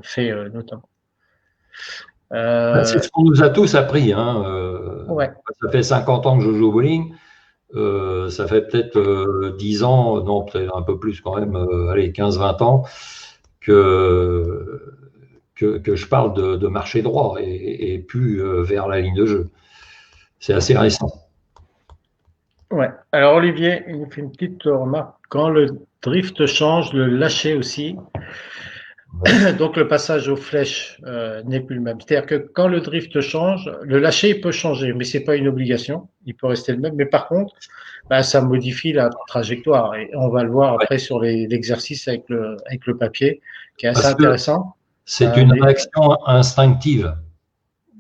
fait notamment. C'est ce qu'on nous a tous appris. Ouais. Ça fait 50 ans que je joue au bowling. Ça fait peut-être 10 ans, non, peut-être un peu plus quand même, allez, 15-20 ans, que je parle de marcher droit et plus vers la ligne de jeu. C'est assez récent. Ouais. Alors Olivier, il nous fait une petite remarque. Quand le drift change, le lâcher aussi. Donc le passage aux flèches n'est plus le même. C'est-à-dire que quand le drift change, le lâcher il peut changer, mais c'est pas une obligation. Il peut rester le même. Mais par contre, bah, ça modifie la trajectoire. Et on va le voir Ouais. après sur l'exercice avec le papier, qui est assez Parce que intéressant. c'est une Mais réaction instinctive.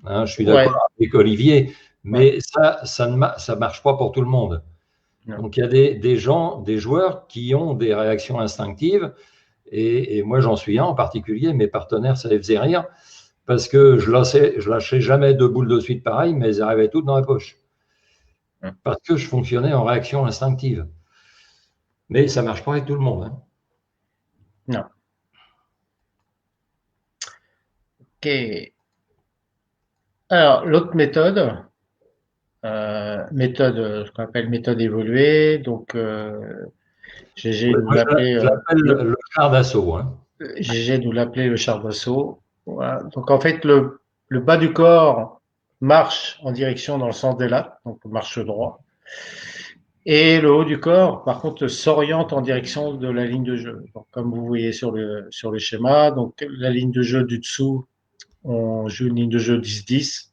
Hein, je suis d'accord ouais, avec Olivier, ouais, mais ça ne ça marche pas pour tout le monde. non, Donc il y a des gens, des joueurs qui ont des réactions instinctives, et moi j'en suis un en particulier. Mes partenaires, ça les faisait rire, parce que je lâchais jamais deux boules de suite pareilles, mais elles arrivaient toutes dans la poche, parce que je fonctionnais en réaction instinctive. Mais ça marche pas avec tout le monde. Hein. non. Ok. Alors l'autre méthode, ce qu'on appelle méthode évoluée. Donc GG Ouais, nous moi, l'appelait je l'appelle le char d'assaut. Hein. GG nous l'appelait le char d'assaut. Voilà. Donc en fait, le bas du corps marche en direction dans le sens des lattes, donc marche droit. Et le haut du corps, par contre, s'oriente en direction de la ligne de jeu. Donc, comme vous voyez sur le schéma, donc la ligne de jeu du dessous, on joue une ligne de jeu 10-10,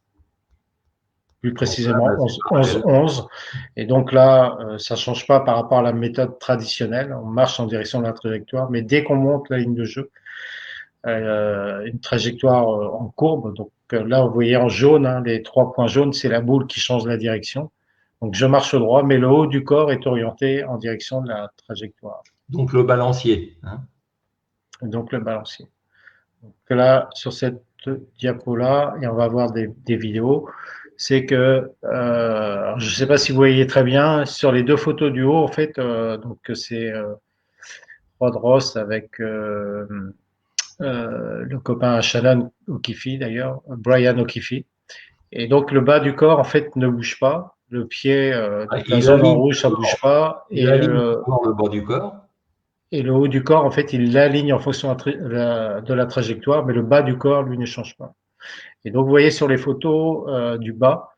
plus Donc là, précisément c'est parallèle. 11-11. Et donc là, ça change pas par rapport à la méthode traditionnelle. On marche en direction de la trajectoire, mais dès qu'on monte la ligne de jeu, une trajectoire en courbe. Donc là, vous voyez en jaune, hein, les 3 points jaunes, c'est la boule qui change la direction. Donc je marche droit, mais le haut du corps est orienté en direction de la trajectoire. Donc le balancier. Hein. Donc le balancier. Donc là, sur cette diapo-là, et on va voir des vidéos, c'est que, je ne sais pas si vous voyez très bien, sur les deux photos du haut, en fait, donc c'est Rod Ross avec le copain Shannon O'Keefe d'ailleurs, Brian O'Keefe. Et donc le bas du corps en fait ne bouge pas. Le pied, Ah, donc la zone en rouge, ça bouge pas. il aligne toujours le bas du corps. Et le haut du corps, en fait, il l'aligne en fonction de la trajectoire, mais le bas du corps, lui, ne change pas. Et donc vous voyez sur les photos du bas,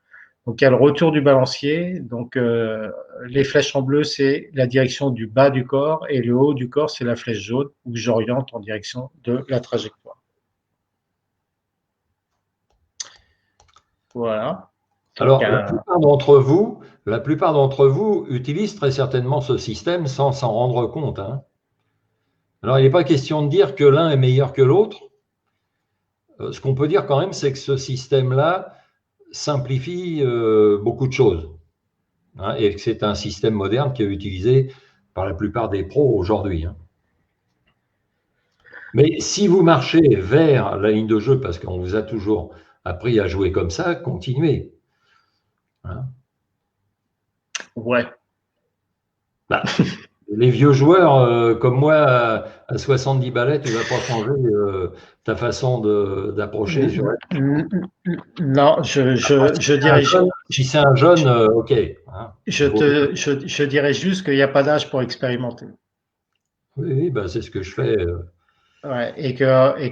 donc il y a le retour du balancier. Donc les flèches en bleu, c'est la direction du bas du corps, et le haut du corps, c'est la flèche jaune où j'oriente en direction de la trajectoire. Voilà. Donc, Alors, la plupart d'entre vous utilisent très certainement ce système sans s'en rendre compte. Hein. Alors, il n'est pas question de dire que l'un est meilleur que l'autre. Ce qu'on peut dire quand même, c'est que ce système-là simplifie beaucoup de choses. Hein, et que c'est un système moderne qui est utilisé par la plupart des pros aujourd'hui. Hein. Mais si vous marchez vers la ligne de jeu, parce qu'on vous a toujours appris à jouer comme ça, continuez. Hein. ouais. Bah, les vieux joueurs comme moi, à 70 balais, tu ne vas pas changer ta façon d'approcher sur la piste. Non, Après, si c'est un jeune, OK. Hein, je dirais juste qu'il n'y a pas d'âge pour expérimenter. oui, oui, bah, c'est ce que je fais. Ouais, et que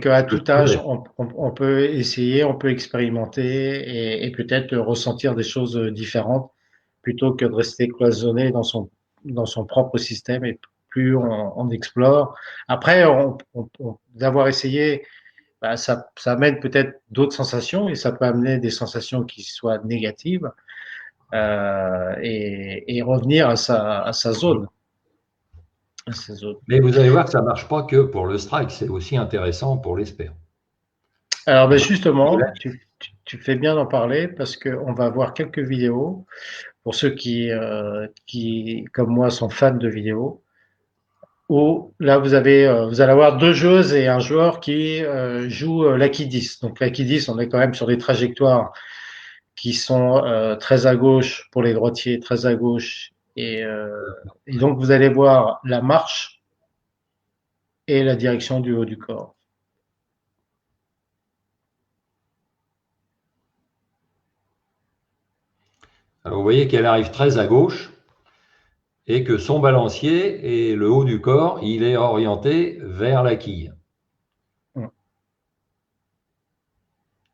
à Que tout je âge, faisais. on peut essayer, on peut expérimenter et peut-être ressentir des choses différentes plutôt que de rester cloisonné dans son propre système et plus on explore. Après, d'avoir essayé, bah, ça amène peut-être d'autres sensations et ça peut amener des sensations qui soient négatives et revenir à sa zone. À sa zone. Mais vous allez voir que ça ne marche pas que pour le strike, c'est aussi intéressant pour l'espère. Alors, ben Hein. justement, tu fais bien d'en parler parce qu'on va voir quelques vidéos pour ceux qui, comme moi, sont fans de vidéos. Où là, vous allez avoir deux joueuses et un joueur qui joue l'Aki 10. Donc, l'Aki 10, on est quand même sur des trajectoires qui sont très à gauche pour les droitiers, très à gauche. Et donc, vous allez voir la marche et la direction du haut du corps. Alors, vous voyez qu'elle arrive très à gauche et que son balancier et le haut du corps, il est orienté vers la quille.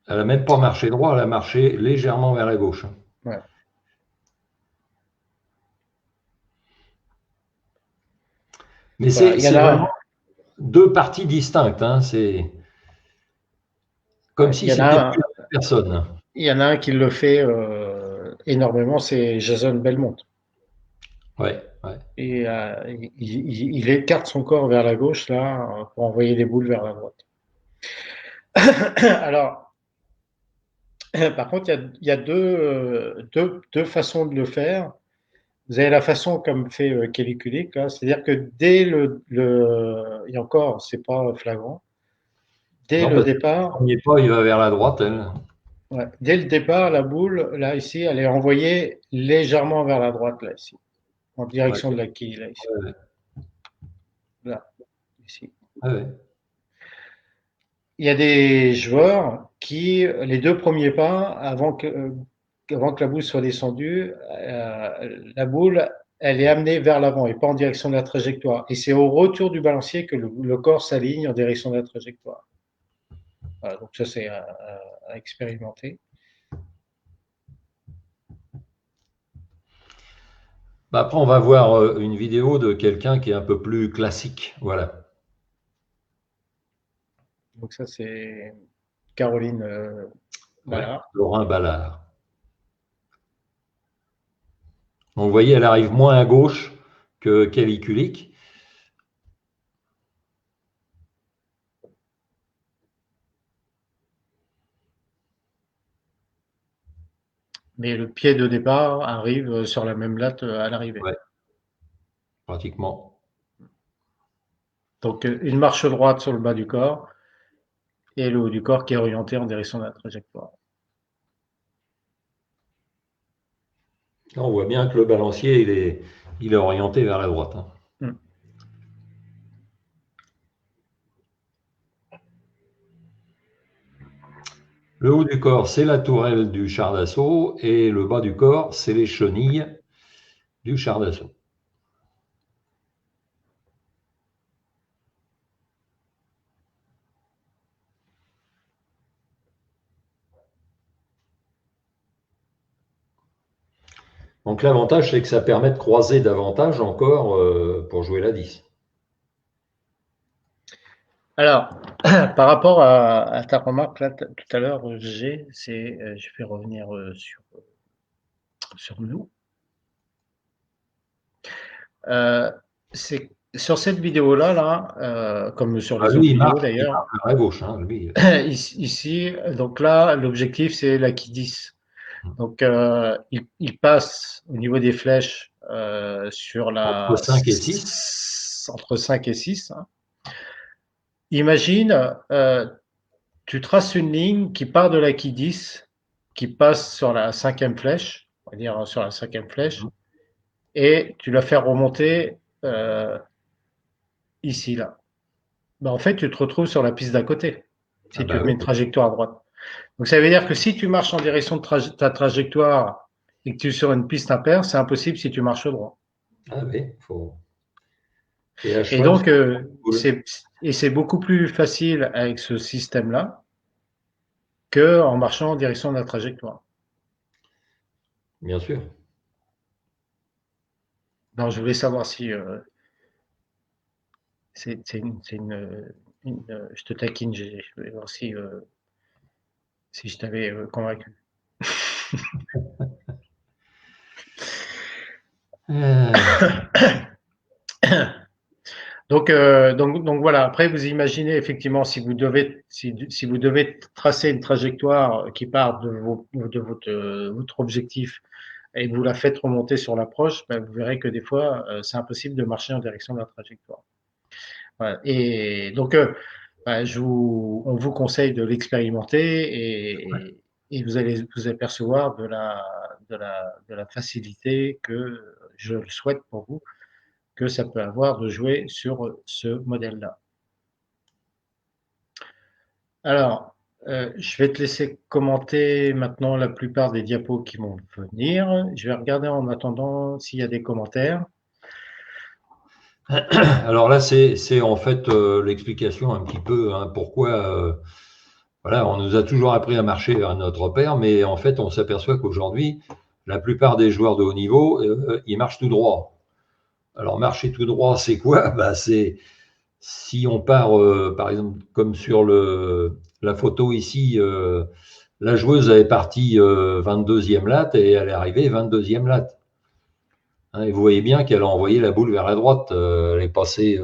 Elle n'a même pas marché droit, elle a marché légèrement vers la gauche. Ouais. Mais Voilà. Il y en c'est vraiment, a. deux parties distinctes. Hein. C'est comme Ouais, si c'était plus la même personne. il y en a un qui le fait énormément, c'est Jason Belmont. Ouais, ouais. Et il écarte son corps vers la gauche là pour envoyer des boules vers la droite. Alors, par contre, il y a deux façons de le faire. Vous avez la façon comme fait Kelly Kulik, c'est-à-dire que dès et encore, c'est pas flagrant, dès Non, le parce que le départ, premier pas, il va vers la droite, elle. ouais, dès le départ, la boule, là, ici, elle est envoyée légèrement vers la droite, là, ici, en Ouais, direction de la quille, là, ici, ouais, là, ici. ouais. Il y a des joueurs qui, les deux premiers pas, avant que la boule soit descendue, la boule, elle est amenée vers l'avant et pas en direction de la trajectoire. Et c'est au retour du balancier que le corps s'aligne en direction de la trajectoire. Voilà, donc ça, c'est à expérimenter. Bah, après, on va voir une vidéo de quelqu'un qui est un peu plus classique. Voilà. Donc ça, c'est Caroline Ouais, Ballard. Laurent Ballard. Donc, vous voyez, elle arrive moins à gauche que Kelly Kulik. Mais le pied de départ arrive sur la même latte à l'arrivée. Ouais, pratiquement. Donc une marche droite sur le bas du corps et le haut du corps qui est orienté en direction de la trajectoire. On voit bien que le balancier, il est orienté vers la droite. Hein. Hmm. Le haut du corps, c'est la tourelle du char d'assaut et le bas du corps, c'est les chenilles du char d'assaut. Donc l'avantage, c'est que ça permet de croiser davantage encore pour jouer la 10. Alors, par rapport à ta remarque là tout à l'heure, G, je vais revenir sur nous. C'est sur cette vidéo comme sur Ah, les lui, autres vidéos il d'ailleurs, marque vers la gauche. Hein, lui. ici, donc là, l'objectif c'est la qui 10. Donc, il passe au niveau des flèches sur Entre 5 et 6. entre 5 et 6. Hein. Imagine, tu traces une ligne qui part de la qui 10, qui passe sur la cinquième flèche, on va dire sur la cinquième flèche, et tu la fais remonter ici, là. Ben, en fait, tu te retrouves sur la piste d'à côté, Ah si tu bah mets oui. une trajectoire à droite. Donc, ça veut dire que si tu marches en direction de ta trajectoire et que tu es sur une piste impaire, c'est impossible si tu marches droit. Ah oui, faut... Et à Et cheval donc, sur la boule. c'est beaucoup plus facile avec ce système-là que en marchant en direction de la trajectoire. Bien sûr. Donc, je voulais savoir si je te taquine, je voulais voir si je t'avais convaincu. Euh, Donc voilà. Après, vous imaginez effectivement si vous devez tracer une trajectoire qui part de votre objectif et vous la faites remonter sur l'approche, ben, vous verrez que des fois, c'est impossible de marcher en direction de la trajectoire. Voilà. Et donc, ben, on vous conseille de l'expérimenter et vous allez vous apercevoir de la facilité que je le souhaite pour vous, que ça peut avoir de jouer sur ce modèle-là. Alors, je vais te laisser commenter maintenant la plupart des diapos qui vont venir. Je vais regarder en attendant s'il y a des commentaires. Alors là, c'est en fait l'explication un petit peu hein, pourquoi. Voilà, on nous a toujours appris à marcher vers notre repère, mais en fait, on s'aperçoit qu'aujourd'hui, la plupart des joueurs de haut niveau, ils marchent tout droit. Alors, marcher tout droit, c'est quoi? Bah, c'est Si on part, par exemple, comme sur la photo ici, la joueuse elle est partie 22e latte et elle est arrivée 22e latte. Hein, et vous voyez bien qu'elle a envoyé la boule vers la droite. Elle est passée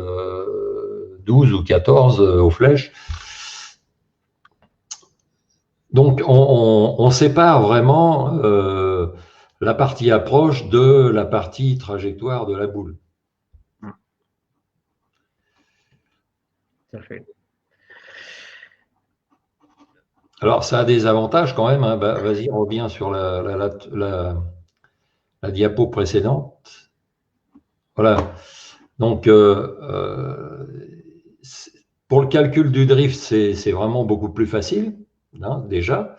12 ou 14 aux flèches. Donc, on sépare vraiment la partie approche de la partie trajectoire de la boule. Tout à fait. Alors, ça a des avantages quand même. Hein. Bah, vas-y, reviens sur la diapo précédente. Voilà. Donc, pour le calcul du drift, c'est vraiment beaucoup plus facile, hein, déjà.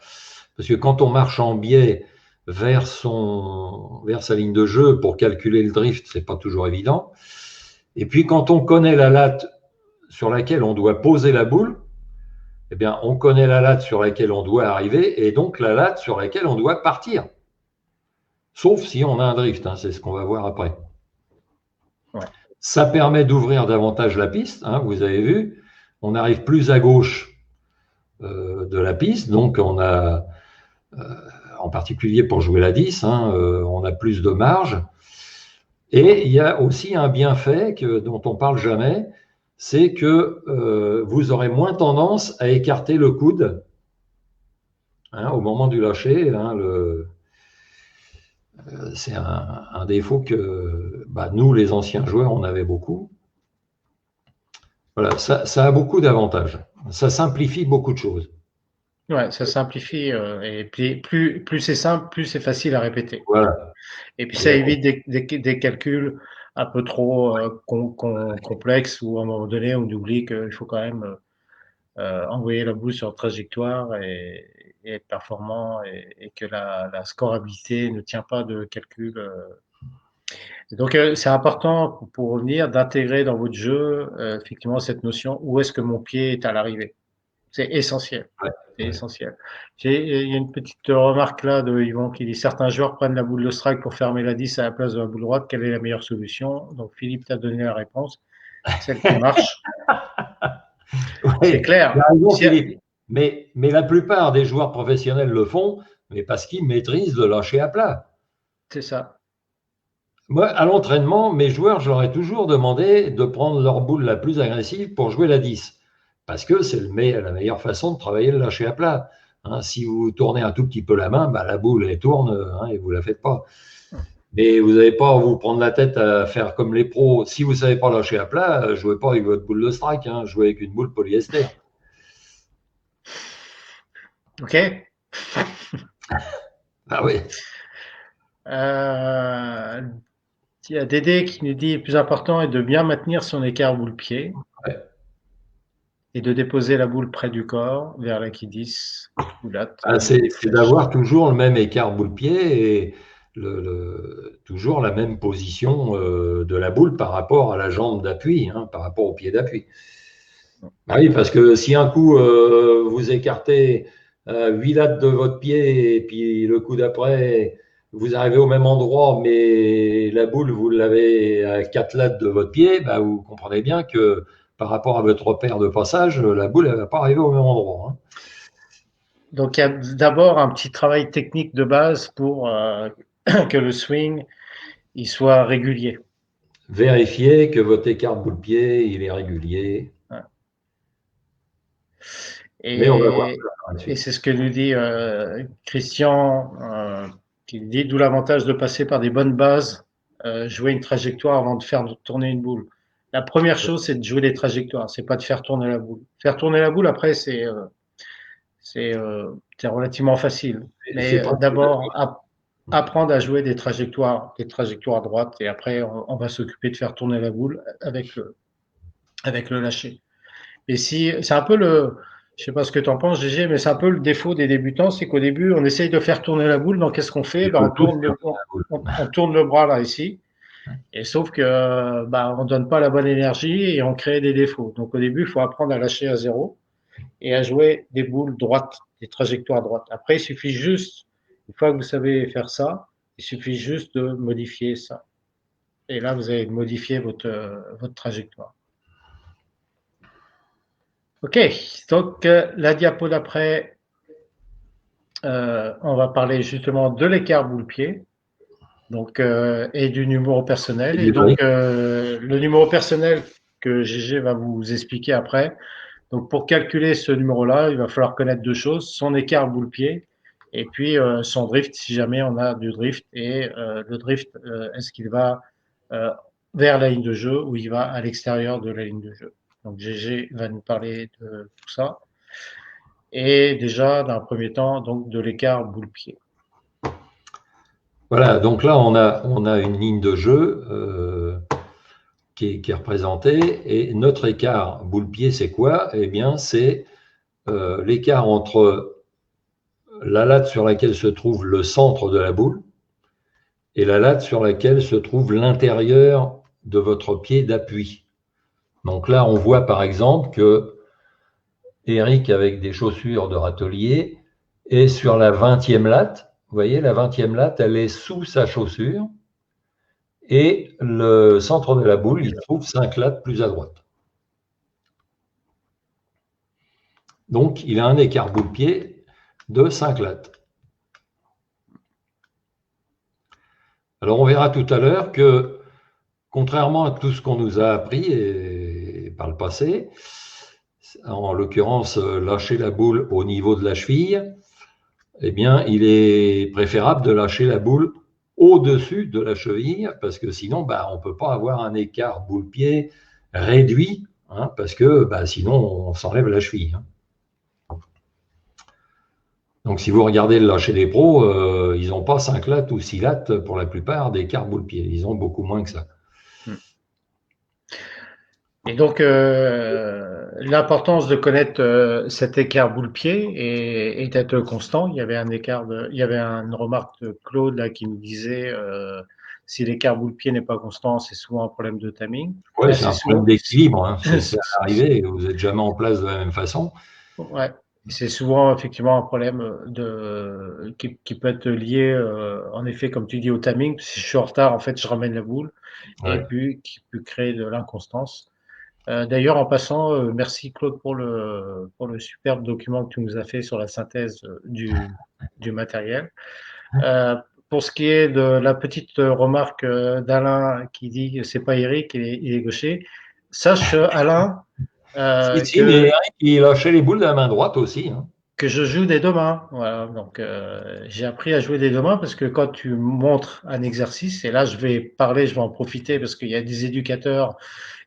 Parce que quand on marche en biais vers sa ligne de jeu pour calculer le drift, c'est pas toujours évident. Et puis, quand on connaît la latte sur laquelle on doit poser la boule, eh bien, on connaît la latte sur laquelle on doit arriver et donc la latte sur laquelle on doit partir. Sauf si on a un drift, hein, c'est ce qu'on va voir après. Ouais. Ça permet d'ouvrir davantage la piste, hein, vous avez vu. On arrive plus à gauche de la piste, donc on a, en particulier pour jouer la 10, hein, on a plus de marge. Et il y a aussi un bienfait dont on parle jamais, c'est que vous aurez moins tendance à écarter le coude, hein, au moment du lâcher. Hein, c'est un défaut que nous, les anciens joueurs, on avait beaucoup. Voilà, ça a beaucoup d'avantages. Ça simplifie beaucoup de choses. Ouais, ça simplifie et puis plus c'est simple, plus c'est facile à répéter. Voilà. Et puis ça évite des calculs un peu trop complexes où à un moment donné on oublie qu'il faut quand même envoyer la boule sur la trajectoire et être performant et que la scorabilité ne tient pas de calcul. Donc c'est important pour revenir d'intégrer dans votre jeu effectivement cette notion où est-ce que mon pied est à l'arrivée. C'est essentiel. Ouais, C'est ouais. essentiel. Il y a une petite remarque là de Yvon qui dit certains joueurs prennent la boule de strike pour fermer la 10 à la place de la boule droite. Quelle est la meilleure solution? Donc Philippe t'a donné la réponse, celle qui marche. C'est Ouais, il clair. a raison, Si, Philippe. Mais la plupart des joueurs professionnels le font, mais parce qu'ils maîtrisent le lâcher à plat. c'est ça. Moi, à l'entraînement, mes joueurs, je leur ai toujours demandé de prendre leur boule la plus agressive pour jouer la 10. Parce que c'est la meilleure façon de travailler le lâcher à plat. Hein, si vous tournez un tout petit peu la main, la boule, elle tourne, hein, et vous ne la faites pas. Mais vous n'avez pas à vous prendre la tête à faire comme les pros. Si vous ne savez pas lâcher à plat, jouez pas avec votre boule de strike, hein, jouez avec une boule polyester. OK. Ah oui. Il y a Dédé qui nous dit le plus important est de bien maintenir son écart boule-pied Ouais. et de déposer la boule près du corps vers la qui 10 ou latte C'est ou flèche. d'avoir toujours le même écart boule-pied et toujours la même position de la boule par rapport à la jambe d'appui, hein, par rapport au pied d'appui. Oui, parce que si un coup vous écartez 8 lattes de votre pied et puis le coup d'après vous arrivez au même endroit, mais la boule vous l'avez à 4 lattes de votre pied, vous comprenez bien que par rapport à votre repère de passage, la boule ne va pas arriver au même endroit. Hein. Donc, il y a d'abord un petit travail technique de base pour que le swing il soit régulier. Vérifiez que votre écart boule-pied il est régulier. Mais on va voir Et, ça par la et suite. c'est ce que nous dit Christian, qui dit d'où l'avantage de passer par des bonnes bases, jouer une trajectoire avant de faire tourner une boule. La première chose, c'est de jouer des trajectoires, c'est pas de faire tourner la boule. Faire tourner la boule, après, c'est relativement facile. C'est Mais pas d'abord, apprendre à jouer des trajectoires droites, et après, on va s'occuper de faire tourner la boule avec le lâcher. Et si, c'est un peu je sais pas ce que tu en penses, Gégé, mais c'est un peu le défaut des débutants, c'est qu'au début, on essaye de faire tourner la boule, donc qu'est-ce qu'on fait? il Ben, faut tous faire la boule. on tourne le bras là, ici, et sauf que, on donne pas la bonne énergie et on crée des défauts. Donc au début, il faut apprendre à lâcher à zéro et à jouer des boules droites, des trajectoires droites. Après, il suffit juste, une fois que vous savez faire ça, il suffit juste de modifier ça. Et là, vous allez modifier votre trajectoire. Ok, donc la diapo d'après, on va parler justement de l'écart boule-pied. Donc, et du numéro Et personnel. Et du donc, drift. le numéro personnel que GG va vous expliquer après. Donc, pour calculer ce numéro-là, il va falloir connaître deux choses, son écart boule-pied et puis son drift, si jamais on a du drift. Et le drift, est-ce qu'il va euh, vers la ligne de jeu ou il va à l'extérieur de la ligne de jeu. Donc, GG va nous parler de tout ça. Et déjà, dans un premier temps, donc de l'écart boule-pied. Voilà, donc là, on a une ligne de jeu qui est représentée. Et notre écart boule-pied, c'est quoi? Eh bien, c'est l'écart entre la latte sur laquelle se trouve le centre de la boule et la latte sur laquelle se trouve l'intérieur de votre pied d'appui. Donc là, on voit par exemple que Eric, avec des chaussures de râtelier, est sur la 20e latte. Vous voyez, la 20e latte, elle est sous sa chaussure. Et le centre de la boule, il se trouve 5 lattes plus à droite. Donc, il a un écart boule-pied de 5 lattes. Alors, on verra tout à l'heure que, contrairement à tout ce qu'on nous a appris par le passé, en l'occurrence, lâcher la boule au niveau de la cheville, eh bien, il est préférable de lâcher la boule au-dessus de la cheville, parce que sinon, bah, on ne peut pas avoir un écart boule-pied réduit, hein, parce que bah, sinon, on s'enlève la cheville. Hein. Donc, si vous regardez le lâcher des pros, ils n'ont pas 5 lattes ou 6 lattes pour la plupart d'écart boule-pied. Ils ont beaucoup moins que ça. Et donc, l'importance de connaître cet écart boule-pied et d'être constant. Il y avait un écart il y avait une remarque de Claude là qui nous disait si l'écart boule-pied n'est pas constant, c'est souvent un problème de timing. Oui, c'est C'est un problème souvent, d'équilibre. Hein. C'est à l'arrivée, vous n'êtes jamais en place de la même façon. ouais, c'est souvent effectivement un problème qui peut être lié en effet, comme tu dis, au timing. Si je suis en retard, en fait, je ramène la boule et Ouais. puis qui peut créer de l'inconstance. D'ailleurs, en passant, merci Claude pour le superbe document que tu nous as fait sur la synthèse du matériel. Euh, pour ce qui est de la petite remarque d'Alain qui dit que c'est pas Eric, il est gaucher, sache Alain Si, si, mais que Eric, il lâchait les boules de la main droite aussi. Hein. je joue des deux mains. Voilà, donc j'ai appris à jouer des deux mains parce que quand tu montres un exercice, et là je vais parler, je vais en profiter parce qu'il y a des éducateurs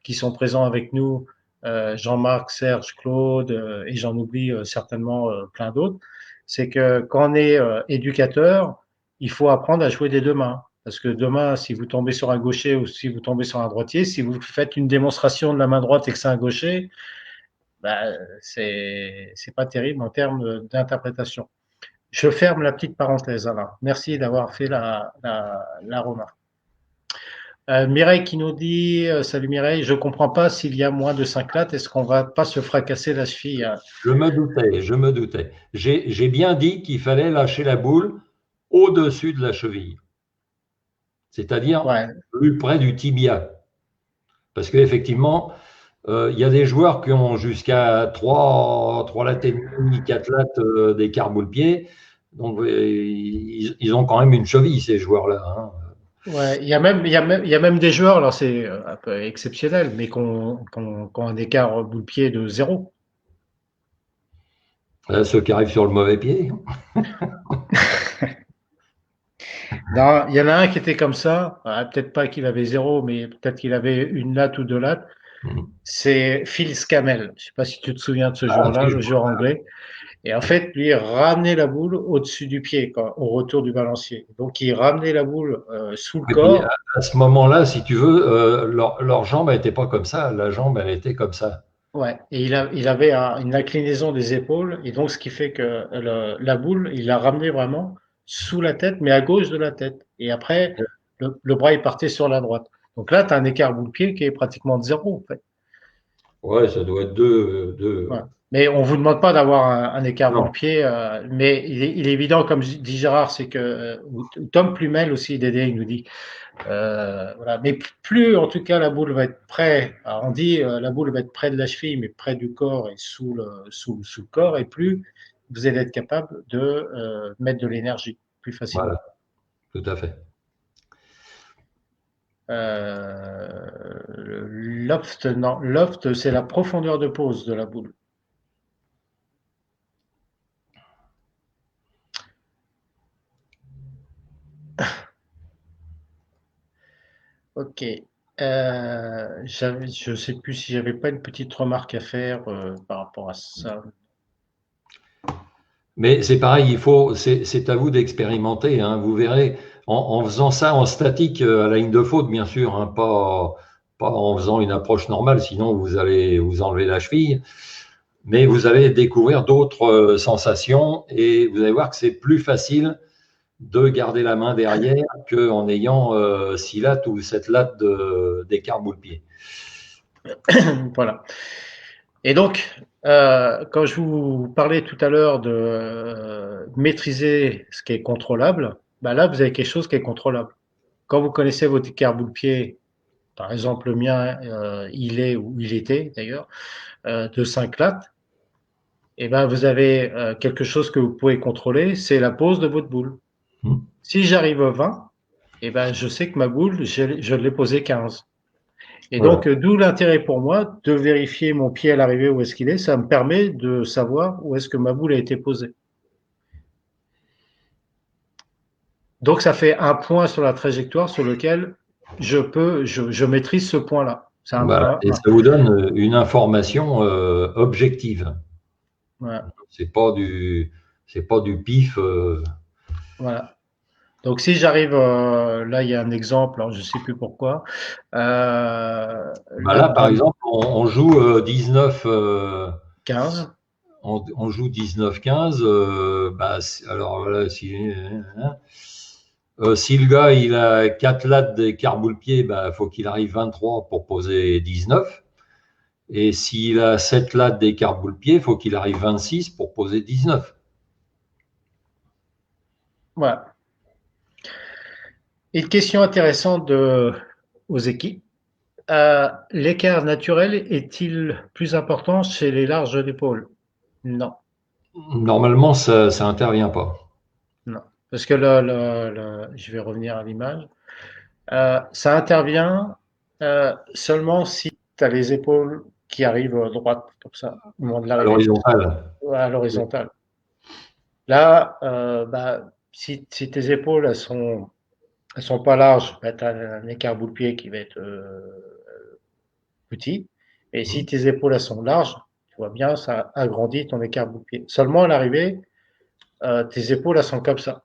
qui sont présents avec nous, Jean-Marc, Serge, Claude, et j'en oublie certainement plein d'autres. C'est que quand on est éducateur, il faut apprendre à jouer des deux mains. Parce que demain, si vous tombez sur un gaucher ou si vous tombez sur un droitier, si vous faites une démonstration de la main droite et que c'est un gaucher, bah, c'est pas terrible en termes d'interprétation. Je ferme la petite parenthèse, Alain. Merci d'avoir fait la remarque. Mireille qui nous dit salut Mireille, je comprends pas s'il y a moins de 5 lattes, est-ce qu'on va pas se fracasser la cheville? Je me doutais, je me doutais. J'ai bien dit qu'il fallait lâcher la boule au-dessus de la cheville, c'est-à-dire Ouais, plus près du tibia. Parce qu'effectivement, il y a des joueurs qui ont jusqu'à 3 lattes et demi, 4 lattes d'écart boule-pied. Donc, ils ont quand même une cheville, ces joueurs-là. Hein. ouais. Il y a même des joueurs, alors c'est un peu exceptionnel, mais qui ont un écart boule-pied de zéro. Là, ceux qui arrivent sur le mauvais pied. Non, il y en a un qui était comme ça, peut-être pas qu'il avait zéro, mais peut-être qu'il avait une latte ou deux lattes. C'est Phil Scamel. Je sais pas si tu te souviens de ce Ah, joueur-là, si, je le joueur anglais. Et en fait, lui, il ramenait la boule au-dessus du pied, quoi, au retour du balancier. Donc, il ramenait la boule sous le Et puis, corps. à ce moment-là, si tu veux, leur jambe n'était pas comme ça. La jambe, elle était comme ça. Ouais. Et il avait une inclinaison des épaules. Et donc, ce qui fait que la boule, il l'a ramenée vraiment sous la tête, mais à gauche de la tête. Et après, le bras est parti sur la droite. Donc là, tu as un écart boule-pied qui est pratiquement de zéro, en fait. Ouais, ça doit être deux. Voilà. Mais on vous demande pas d'avoir un écart Non. boule-pied, mais il est évident, comme dit Gérard, c'est que ou Tom Plumel aussi, Dédé, il nous dit, Voilà. Mais plus, en tout cas, la boule va être près, alors on dit la boule va être près de la cheville, mais près du corps et sous le corps, et plus vous allez être capable de mettre de l'énergie plus facilement. Voilà, tout à fait. Loft, non, loft, c'est la profondeur de pose de la boule. Ok. Je ne sais plus si j'avais pas une petite remarque à faire par rapport à ça. Mais c'est pareil, c'est à vous d'expérimenter, hein. Vous verrez, en faisant ça en statique à la ligne de faute, bien sûr, hein, pas en faisant une approche normale, sinon vous allez vous enlever la cheville. Mais vous allez découvrir d'autres sensations et vous allez voir que c'est plus facile de garder la main derrière qu'en ayant 6 lattes ou 7 lattes d'écart boule-pied. Voilà. Et donc, quand je vous parlais tout à l'heure de maîtriser ce qui est contrôlable, bah là, vous avez quelque chose qui est contrôlable. Quand vous connaissez votre écart boule-pied, par exemple le mien, il est ou il était d'ailleurs, de 5 lattes, et ben vous avez quelque chose que vous pouvez contrôler, c'est la pose de votre boule. Si j'arrive à 20, et ben je sais que ma boule, je l'ai posée 15. Et Voilà. donc, d'où l'intérêt pour moi de vérifier mon pied à l'arrivée où est-ce qu'il est. Ça me permet de savoir où est-ce que ma boule a été posée. Donc, ça fait un point sur la trajectoire sur lequel je maîtrise ce point-là. C'est Voilà. Et ça vous donne une information objective. voilà, C'est pas du pif. voilà. Donc, si j'arrive, là, il y a un exemple, alors je ne sais plus pourquoi. Bah Là, là, par exemple, on joue 19. 15. On joue 19-15. Bah, alors voilà, si le gars il a 4 lattes d'écart boule-pied, bah, faut qu'il arrive 23 pour poser 19. Et s'il a 7 lattes d'écart boule-pied, faut qu'il arrive 26 pour poser 19. Voilà. Une question intéressante aux équipes. L'écart naturel est-il plus important chez les larges épaules? Non, Normalement, ça intervient pas. non. Parce que je vais revenir à l'image. Ça intervient seulement si tu as les épaules qui arrivent droites, comme ça, au moment de À l'arrivée, l'horizontale. à l'horizontale. Là, si tes épaules, elles sont pas larges, bah, tu as un écart boule-pied qui va être petit. Et si tes épaules elles sont larges, tu vois bien, ça agrandit ton écart boule-pied. Seulement à l'arrivée, tes épaules elles sont comme ça.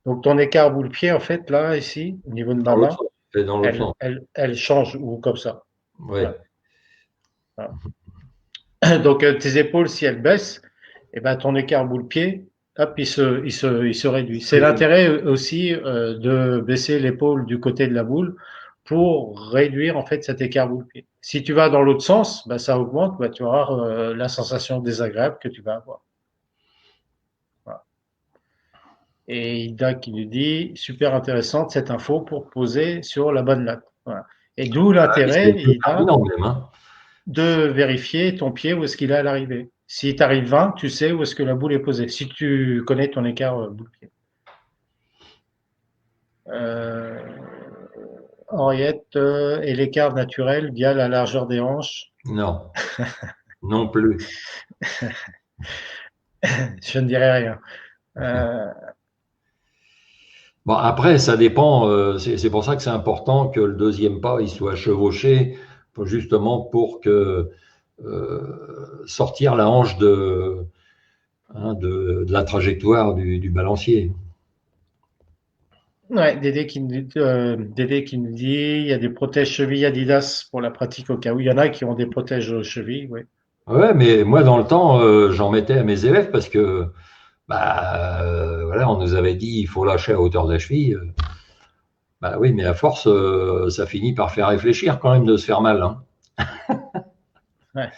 Donc ton écart boule-pied, en fait, là, ici, au niveau de Dans ma l'autre main, sens. Et dans l'autre sens. elle change ou comme ça. Ouais. Voilà. Voilà. Donc tes épaules, si elles baissent, et ben, ton écart boule-pied, hop, il se réduit. C'est l'intérêt aussi de baisser l'épaule du côté de la boule pour réduire en fait cet écart boule-pied. Si tu vas dans l'autre sens, ben, ça augmente, ben, tu auras la sensation désagréable que tu vas avoir. Voilà. Et Ida qui nous dit super intéressante cette info pour poser sur la bonne latte. Voilà. Et d'où Ah oui, c'est l'intérêt, Ida, déterminant même, hein. de vérifier ton pied où est-ce qu'il est à l'arrivée. Si tu arrives 20, tu sais où est-ce que la boule est posée. Si tu connais ton écart boule-pied. Euh, Henriette, et l'écart naturel via la largeur des hanches. Non, non plus. Je ne dirai rien. Euh, Bon, après, ça dépend. C'est pour ça que c'est important que le deuxième pas il soit chevauché, justement pour que sortir la hanche de la trajectoire du balancier. ouais, Dédé qui nous dit il y a des protèges chevilles Adidas pour la pratique au cas où. Il y en a qui ont des protèges chevilles, oui. Ouais, mais moi, dans le temps, j'en mettais à mes élèves parce que, voilà, on nous avait dit il faut lâcher à hauteur de la cheville. Bah oui, mais à force, ça finit par faire réfléchir quand même de se faire mal, hein. Ouais.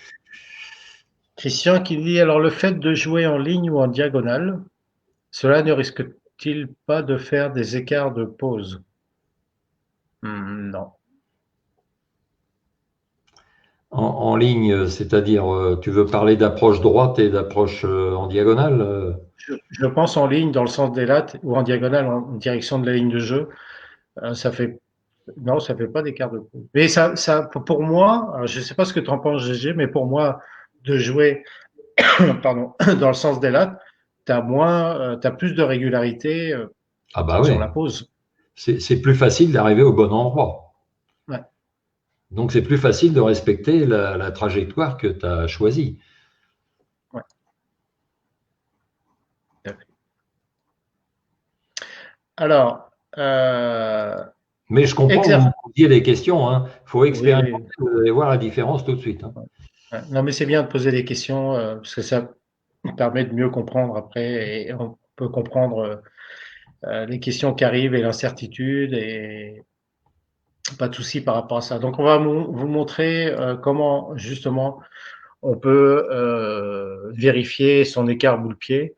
Christian qui dit alors le fait de jouer en ligne ou en diagonale, cela ne risque-t-il pas de faire des écarts de pause? Non. En ligne, c'est-à-dire, tu veux parler d'approche droite et d'approche en diagonale Je pense en ligne dans le sens des lattes ou en diagonale en direction de la ligne de jeu. Ça fait non, ça fait pas d'écart de coup. Mais pour moi, alors je sais pas ce que tu en penses, GG, mais pour moi, de jouer, pardon, dans le sens des lattes, t'as plus de régularité Ah bah sur oui, la pose. c'est plus facile d'arriver au bon endroit. Ouais, Donc c'est plus facile de respecter la trajectoire que tu as choisie. ouais, tout à fait. Alors, Mais je comprends que vous exerce. me posiez des questions. Il faut Oui, expérimenter, oui. vous allez voir la différence tout de suite. Ouais. Non, mais c'est bien de poser des questions parce que ça permet de mieux comprendre après et on peut comprendre les questions qui arrivent et l'incertitude et pas de souci par rapport à ça. Donc, on va vous montrer comment justement on peut vérifier son écart boule-pied.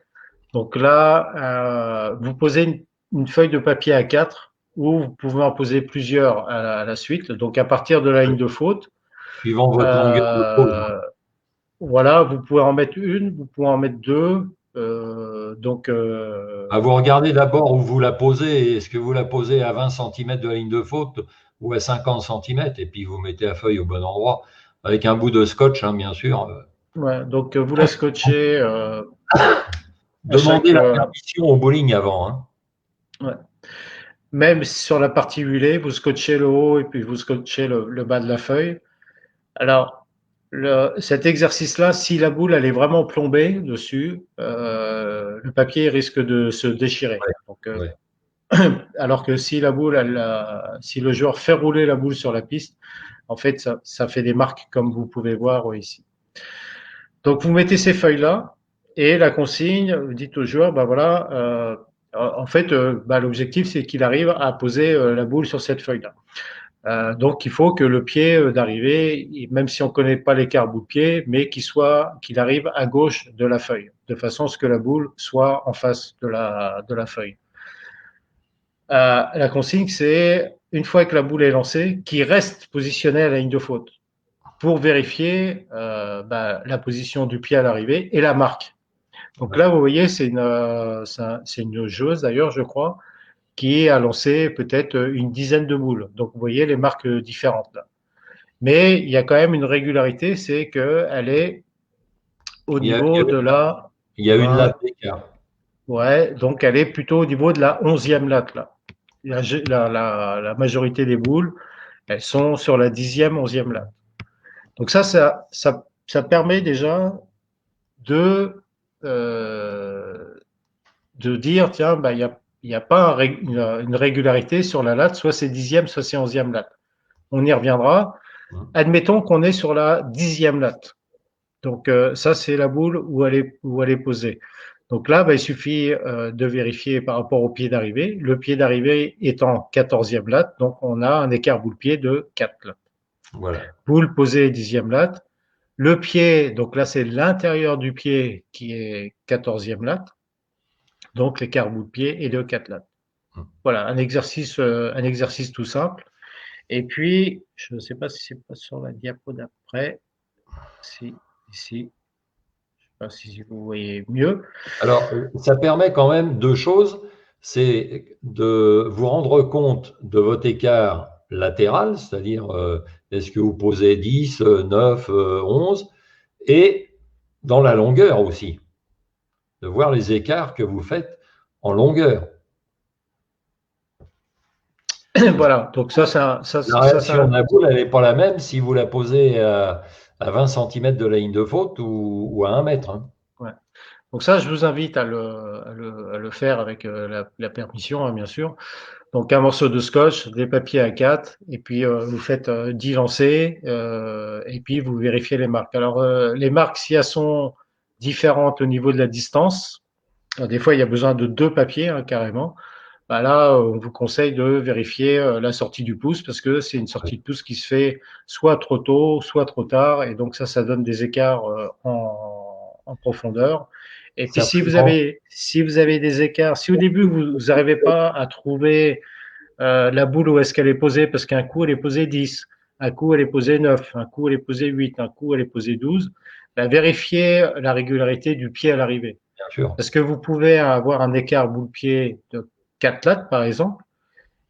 Donc là, vous posez une feuille de papier A4 ou vous pouvez en poser plusieurs à la suite. Donc, à partir de la ligne de faute, Suivant votre longueur de pause. euh, voilà, vous pouvez en mettre une, vous pouvez en mettre deux. Donc, Vous regardez d'abord où vous la posez. Est-ce que vous la posez à 20 cm de la ligne de faute ou à 50 cm? Et puis vous mettez la feuille au bon endroit avec un bout de scotch, bien sûr. ouais, donc vous la scotchez à Demandez chaque. la permission au bowling avant. Ouais. Même sur la partie huilée, vous scotchez le haut et puis vous scotchez le bas de la feuille. Alors, cet exercice-là, si la boule elle est vraiment plombée dessus, le papier risque de se déchirer. Donc, Ouais, ouais. alors que si la boule, si le joueur fait rouler la boule sur la piste, en fait, ça fait des marques comme vous pouvez voir ici. Donc, vous mettez ces feuilles-là et la consigne, vous dites au joueur, bah voilà, en fait, bah, l'objectif c'est qu'il arrive à poser la boule sur cette feuille-là. Donc, il faut que le pied d'arrivée, même si on ne connaît pas l'écart bout-pied, mais qu'il arrive à gauche de la feuille, de façon à ce que la boule soit en face de la feuille. La consigne, c'est une fois que la boule est lancée, qu'il reste positionné à la ligne de faute pour vérifier bah, la position du pied à l'arrivée et la marque. Donc Ouais. là, vous voyez, c'est une joueuse d'ailleurs, je crois, qui a lancé peut-être une dizaine de boules. Donc vous voyez les marques différentes là. Mais il y a quand même une régularité, c'est qu'elle est au Il y a, il y niveau a- de la il y a une 20, latte d'écart. ouais, donc elle est plutôt au niveau de la 11e latte là. La majorité des boules, elles sont sur la 10e, 11e latte. Donc ça permet déjà de, euh, de dire, tiens, bah, il y a pas une régularité sur la latte, soit c'est 10e, soit c'est 11e latte. On y reviendra. Admettons qu'on est sur la 10e latte. Donc ça, c'est la boule où elle est posée. Donc là, bah, il suffit de vérifier par rapport au pied d'arrivée. Le pied d'arrivée étant 14e latte, donc on a un écart boule-pied de 4 lattes. Voilà. Boule posée 10e latte. Le pied, donc là, c'est l'intérieur du pied qui est 14e latte. Donc l'écart boule-pied est de 4 lattes. Voilà, un exercice tout simple. Et puis, je ne sais pas si c'est pas sur la diapo d'après, si, ici, pas si vous voyez mieux. Alors, ça permet quand même deux choses. C'est de vous rendre compte de votre écart latéral, c'est-à-dire est-ce que vous posez 10, 9, 11, et dans la longueur aussi, de voir les écarts que vous faites en longueur. Voilà, donc La réaction de la boule, elle n'est pas la même si vous la posez à 20 cm de la ligne de faute ou à 1 mètre. ouais. Donc ça, je vous invite à le faire avec la permission, hein, bien sûr. Donc un morceau de scotch, des papiers A4, et puis vous faites 10 lancers, et puis vous vérifiez les marques. Alors les marques, si elles sont différentes au niveau de la distance, des fois il y a besoin de deux papiers hein, carrément. Bah là, on vous conseille de vérifier la sortie du pouce parce que c'est une sortie de pouce qui se fait soit trop tôt, soit trop tard, et donc ça donne des écarts en profondeur. Et puis Certainement. si vous avez des écarts, si au début vous n'arrivez pas à trouver la boule où est-ce qu'elle est posée, parce qu'un coup elle est posée 10, un coup elle est posée 9, un coup elle est posée 8, un coup elle est posée 12. Ben, vérifiez la régularité du pied à l'arrivée. bien sûr. Parce que vous pouvez avoir un écart boule-pied de 4 lattes, par exemple,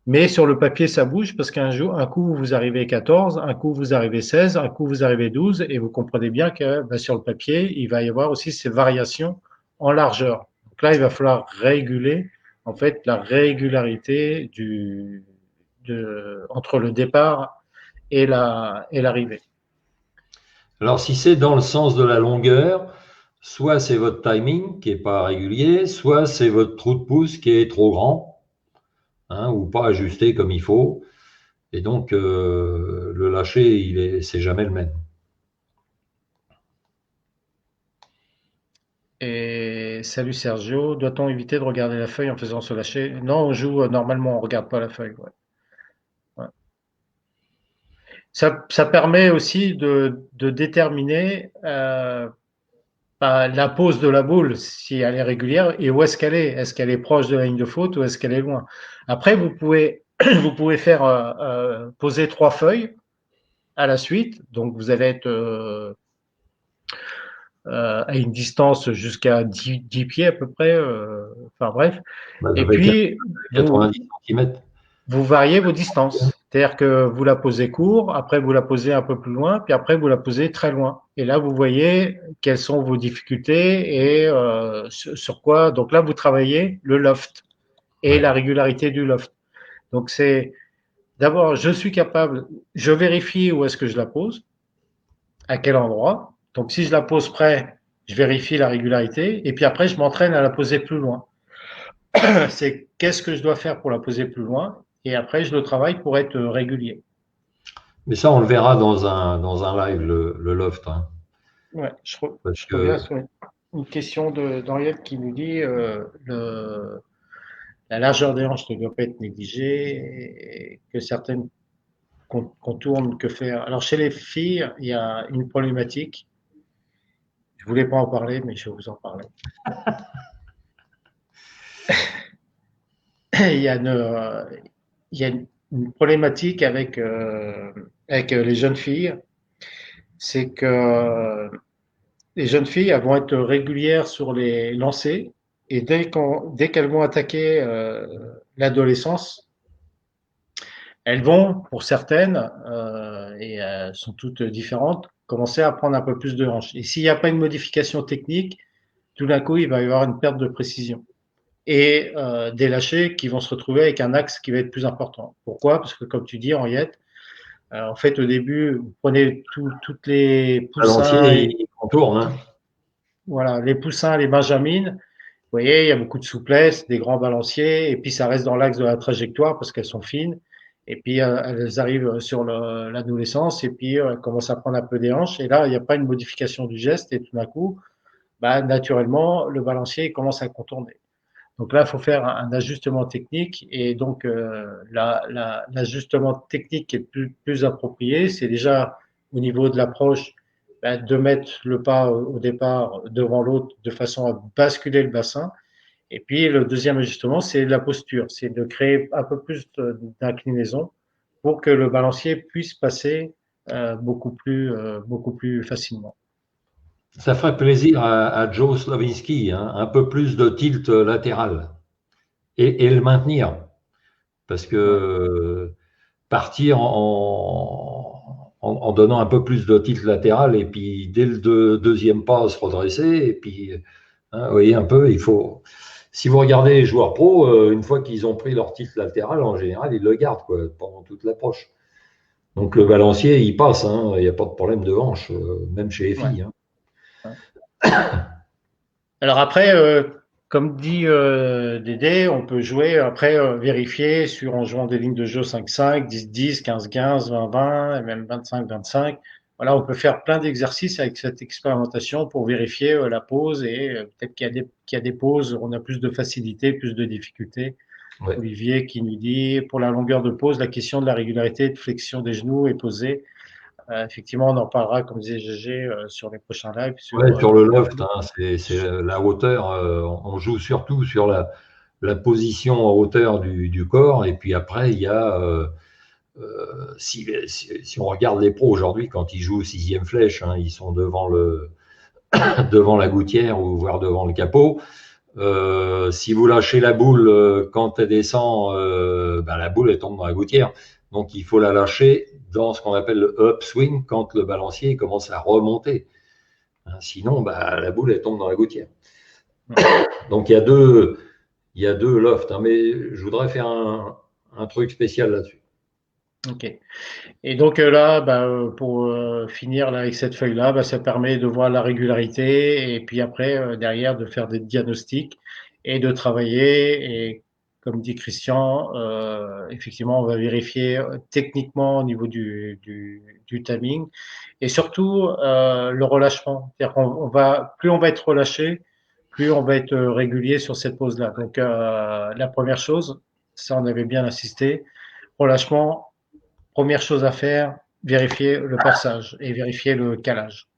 mais sur le papier, ça bouge parce qu'un jour, un coup, vous arrivez 14, un coup, vous arrivez 16, un coup, vous arrivez 12, et vous comprenez bien que ben, sur le papier, il va y avoir aussi ces variations en largeur. Donc là, il va falloir réguler, en fait, la régularité entre le départ et l'arrivée. Alors, si c'est dans le sens de la longueur, soit c'est votre timing qui n'est pas régulier, soit c'est votre trou de pouce qui est trop grand, hein, ou pas ajusté comme il faut. Et donc, le lâcher, c'est jamais le même. Et salut Sergio, doit-on éviter de regarder la feuille en faisant se lâcher? Non, on joue normalement, on regarde pas la feuille. Ouais. Ouais. Ça permet aussi de déterminer la pose de la boule, si elle est régulière, et où est-ce qu'elle est. Est-ce qu'elle est proche de la ligne de faute ou est-ce qu'elle est loin? Après, vous pouvez, vous pouvez faire poser 3 feuilles à la suite. Donc, vous allez être à une distance jusqu'à 10 pieds à peu près. Enfin bref. Bah, Et avec puis, 90 cm. vous variez vos distances. C'est-à-dire que vous la posez court, après vous la posez un peu plus loin, puis après vous la posez très loin. Et là, vous voyez quelles sont vos difficultés et sur quoi. Donc là, vous travaillez le loft et Ouais. la régularité du loft. Donc c'est d'abord, je suis capable, je vérifie où est-ce que je la pose, à quel endroit. Donc si je la pose près, je vérifie la régularité et puis après, je m'entraîne à la poser plus loin. C'est qu'est-ce que je dois faire pour la poser plus loin et après, je le travaille pour être régulier. Mais ça, on le verra dans un live, le loft, hein. Ouais, Parce je reviens que, sur une question d'Henriette qui nous dit la largeur des hanches ne doit pas être négligée et que certaines contournent que faire. Alors chez les filles, il y a une problématique. Je voulais pas en parler, mais je vais vous en parler. Il y a il y a une problématique avec les jeunes filles, c'est que les jeunes filles elles vont être régulières sur les lancers et dès qu'elles vont attaquer l'adolescence, elles vont, pour certaines, et elles sont toutes différentes, commencer à prendre un peu plus de hanches. Et s'il n'y a pas une modification technique, tout d'un coup, il va y avoir une perte de précision et des lâchers qui vont se retrouver avec un axe qui va être plus important. Pourquoi? Parce que comme tu dis, Henriette, en fait, au début, vous prenez toutes les poussins, balancier, il contourne, hein. voilà, les poussins, les benjamines. Vous voyez, il y a beaucoup de souplesse, des grands balanciers, et puis ça reste dans l'axe de la trajectoire parce qu'elles sont fines. Et puis elles arrivent sur l'adolescence, et puis elles commencent à prendre un peu des hanches. Et là, il n'y a pas une modification du geste, et tout d'un coup, bah, naturellement, le balancier commence à contourner. Donc là, il faut faire un ajustement technique, et donc l'ajustement technique qui est plus approprié, c'est déjà au niveau de l'approche, bah, de mettre le pas au départ devant l'autre de façon à basculer le bassin. Et puis le deuxième ajustement, c'est la posture, c'est de créer un peu plus d'inclinaison pour que le balancier puisse passer beaucoup plus facilement. Ça ferait plaisir à Joe Slavinsky, hein, un peu plus de tilt latéral et le maintenir. Parce que Ouais. partir en donnant un peu plus de tilt latéral et puis dès le deuxième pas se redresser et puis hein, vous voyez un peu, il faut. Si vous regardez les joueurs pro, une fois qu'ils ont pris leur tilt latéral, en général, ils le gardent quoi, pendant toute l'approche. Donc le balancier, il passe, hein, il n'y a pas de problème de hanche, même chez les Ouais. filles, hein. Alors après, comme dit Dédé, on peut jouer après vérifier en jouant des lignes de jeu 5-5, 10-10, 15-15, 20-20, et même 25-25. Voilà, on peut faire plein d'exercices avec cette expérimentation pour vérifier la pose et peut-être qu'il y a des poses où on a plus de facilité, plus de difficulté. Ouais. Olivier qui nous dit pour la longueur de pose, la question de la régularité et de flexion des genoux est posée. Effectivement, on en parlera, comme disait GG, sur les prochains lives. Ouais, sur le loft, hein, c'est la hauteur. On joue surtout sur la position en hauteur du corps. Et puis après, il y a, si on regarde les pros aujourd'hui, quand ils jouent sixième flèche, hein, ils sont devant la gouttière ou voire devant le capot. Si vous lâchez la boule quand elle descend, ben, la boule elle tombe dans la gouttière. Donc il faut la lâcher dans ce qu'on appelle le upswing quand le balancier commence à remonter. Hein, sinon, ben, la boule elle tombe dans la gouttière. Donc il y a deux lofts, hein, mais je voudrais faire un truc spécial là-dessus. Ok. Et donc là, pour finir là, avec cette feuille-là, ça permet de voir la régularité et puis après, derrière, de faire des diagnostics et de travailler. Et comme dit Christian, effectivement, on va vérifier techniquement au niveau du timing et surtout le relâchement. C'est-à-dire plus on va être relâché, plus on va être régulier sur cette pose-là. Donc la première chose, ça on avait bien insisté, relâchement. Première chose à faire, vérifier le perçage et vérifier le calage.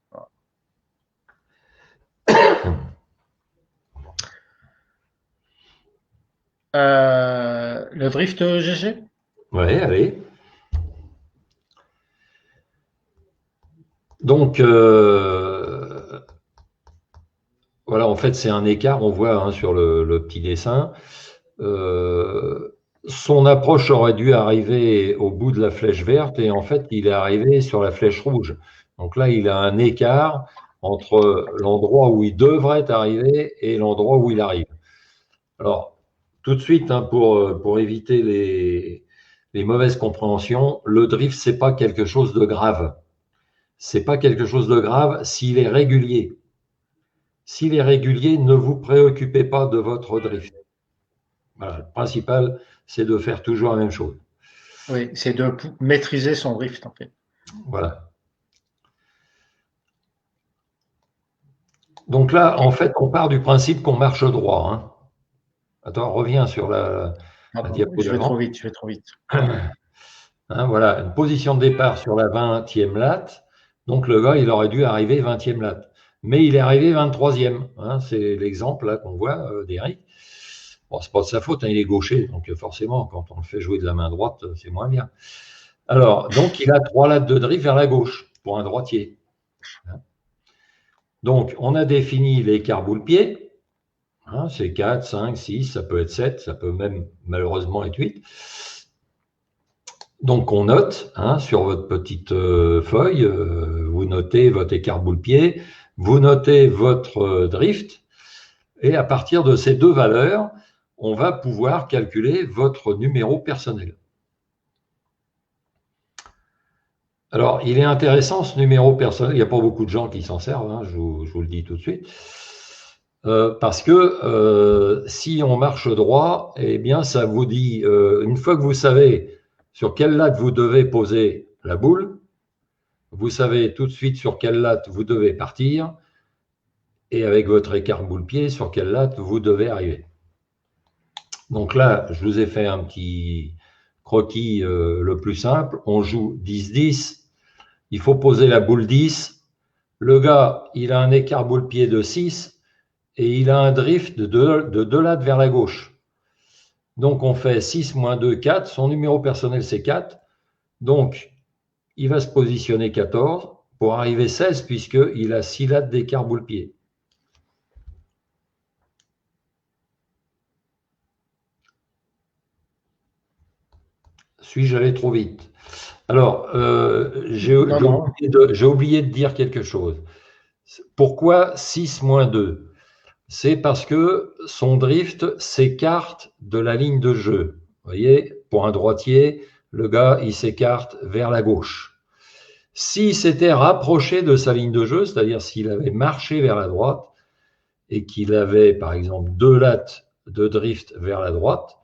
Le drift GG? Oui, allez. Donc, voilà, en fait, c'est un écart, on voit hein, sur le petit dessin. Son approche aurait dû arriver au bout de la flèche verte et en fait, il est arrivé sur la flèche rouge. Donc là, il a un écart entre l'endroit où il devrait arriver et l'endroit où il arrive. Alors, tout de suite, hein, pour éviter les mauvaises compréhensions, le drift, c'est pas quelque chose de grave. C'est pas quelque chose de grave s'il est régulier. S'il est régulier, ne vous préoccupez pas de votre drift. Voilà, le principal, c'est de faire toujours la même chose. Oui, c'est de maîtriser son drift en fait. Voilà. Donc là, en fait, on part du principe qu'on marche droit. Hein. Attends, reviens sur la diapo Je vais trop d'avant. vite, je vais trop vite. Hein, voilà, une position de départ sur la 20e latte. Donc le gars, il aurait dû arriver 20e latte. Mais il est arrivé 23e. Hein, c'est l'exemple là qu'on voit d'Eric. Bon, c'est pas de sa faute, hein, il est gaucher, donc forcément, quand on le fait jouer de la main droite, c'est moins bien. Alors, donc, il a 3 lattes de drift vers la gauche, pour un droitier. Donc, on a défini l'écart boule-pied. Hein, c'est 4, 5, 6, ça peut être 7, ça peut même malheureusement être 8. Donc, on note hein, sur votre petite feuille, vous notez votre écart boule-pied, vous notez votre drift, et à partir de ces deux valeurs, on va pouvoir calculer votre numéro personnel. Alors, il est intéressant ce numéro personnel, il n'y a pas beaucoup de gens qui s'en servent, hein, je vous le dis tout de suite, parce que si on marche droit, eh bien ça vous dit, une fois que vous savez sur quelle latte vous devez poser la boule, vous savez tout de suite sur quelle latte vous devez partir, et avec votre écart boule-pied, sur quelle latte vous devez arriver. Donc là, je vous ai fait un petit croquis le plus simple. On joue 10-10. Il faut poser la boule 10. Le gars, il a un écart boule-pied de 6 et il a un drift de 2 lattes vers la gauche. Donc on fait 6 moins 2, 4. Son numéro personnel, c'est 4. Donc, il va se positionner 14 pour arriver 16 puisqu'il a 6 lattes d'écart boule-pied. Suis-je allé trop vite? Alors, j'ai oublié de dire quelque chose. Pourquoi 6 moins 2? C'est parce que son drift s'écarte de la ligne de jeu. Vous voyez, pour un droitier, le gars, il s'écarte vers la gauche. S'il s'était rapproché de sa ligne de jeu, c'est-à-dire s'il avait marché vers la droite et qu'il avait, par exemple, 2 lattes de drift vers la droite,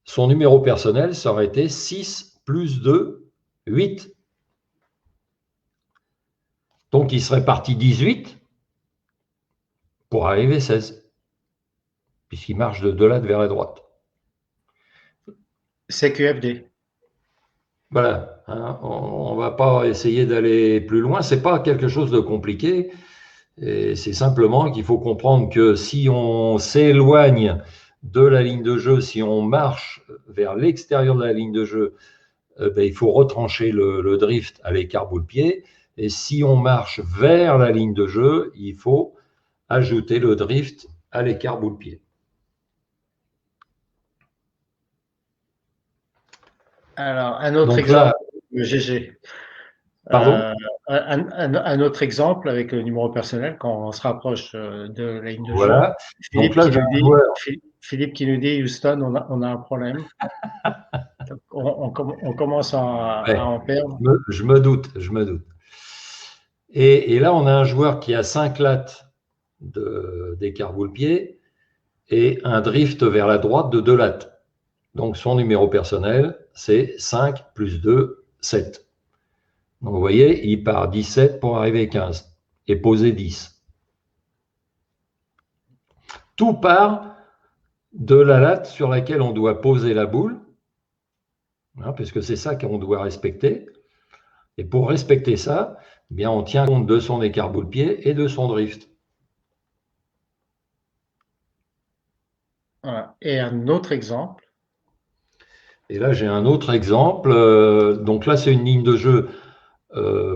son numéro personnel, ça aurait été 6 plus 2, 8. Donc, il serait parti 18 pour arriver 16, puisqu'il marche de 2 lattes vers la droite. C'est QFD. Voilà, hein, on ne va pas essayer d'aller plus loin, ce n'est pas quelque chose de compliqué, c'est simplement qu'il faut comprendre que si on s'éloigne de la ligne de jeu, si on marche vers l'extérieur de la ligne de jeu, il faut retrancher le drift à l'écart boule-pied. Et si on marche vers la ligne de jeu, il faut ajouter le drift à l'écart boule-pied. Alors, un autre Donc exemple, là, GG. pardon? Un autre exemple avec le numéro personnel, quand on se rapproche de la ligne de jeu. Voilà. Donc là, j'ai un joueur. Philippe qui nous dit, Houston, on a un problème. On commence Ouais, à en perdre. je me doute, je me doute. Et là, on a un joueur qui a 5 lattes d'écart boule-pied et un drift vers la droite de 2 lattes. Donc son numéro personnel, c'est 5 plus 2, 7. Donc vous voyez, il part 17 pour arriver à 15 et poser 10. Tout part de la latte sur laquelle on doit poser la boule, hein, puisque c'est ça qu'on doit respecter. Et pour respecter ça, eh bien, on tient compte de son écart boule-pied et de son drift. Voilà. Et un autre exemple. Et là, j'ai un autre exemple. Donc là, c'est une ligne de jeu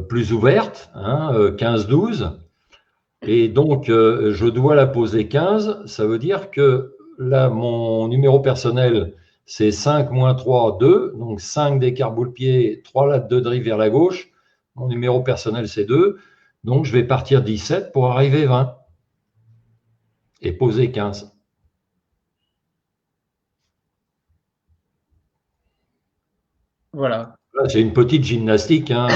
plus ouverte, hein, 15-12. Et donc, je dois la poser 15. Ça veut dire que là, mon numéro personnel, c'est 5 moins 3, 2. Donc 5 d'écart boule-pied, 3 lattes de drift vers la gauche. Mon numéro personnel, c'est 2. Donc, je vais partir 17 pour arriver 20 et poser 15. Voilà. Là, c'est une petite gymnastique, hein,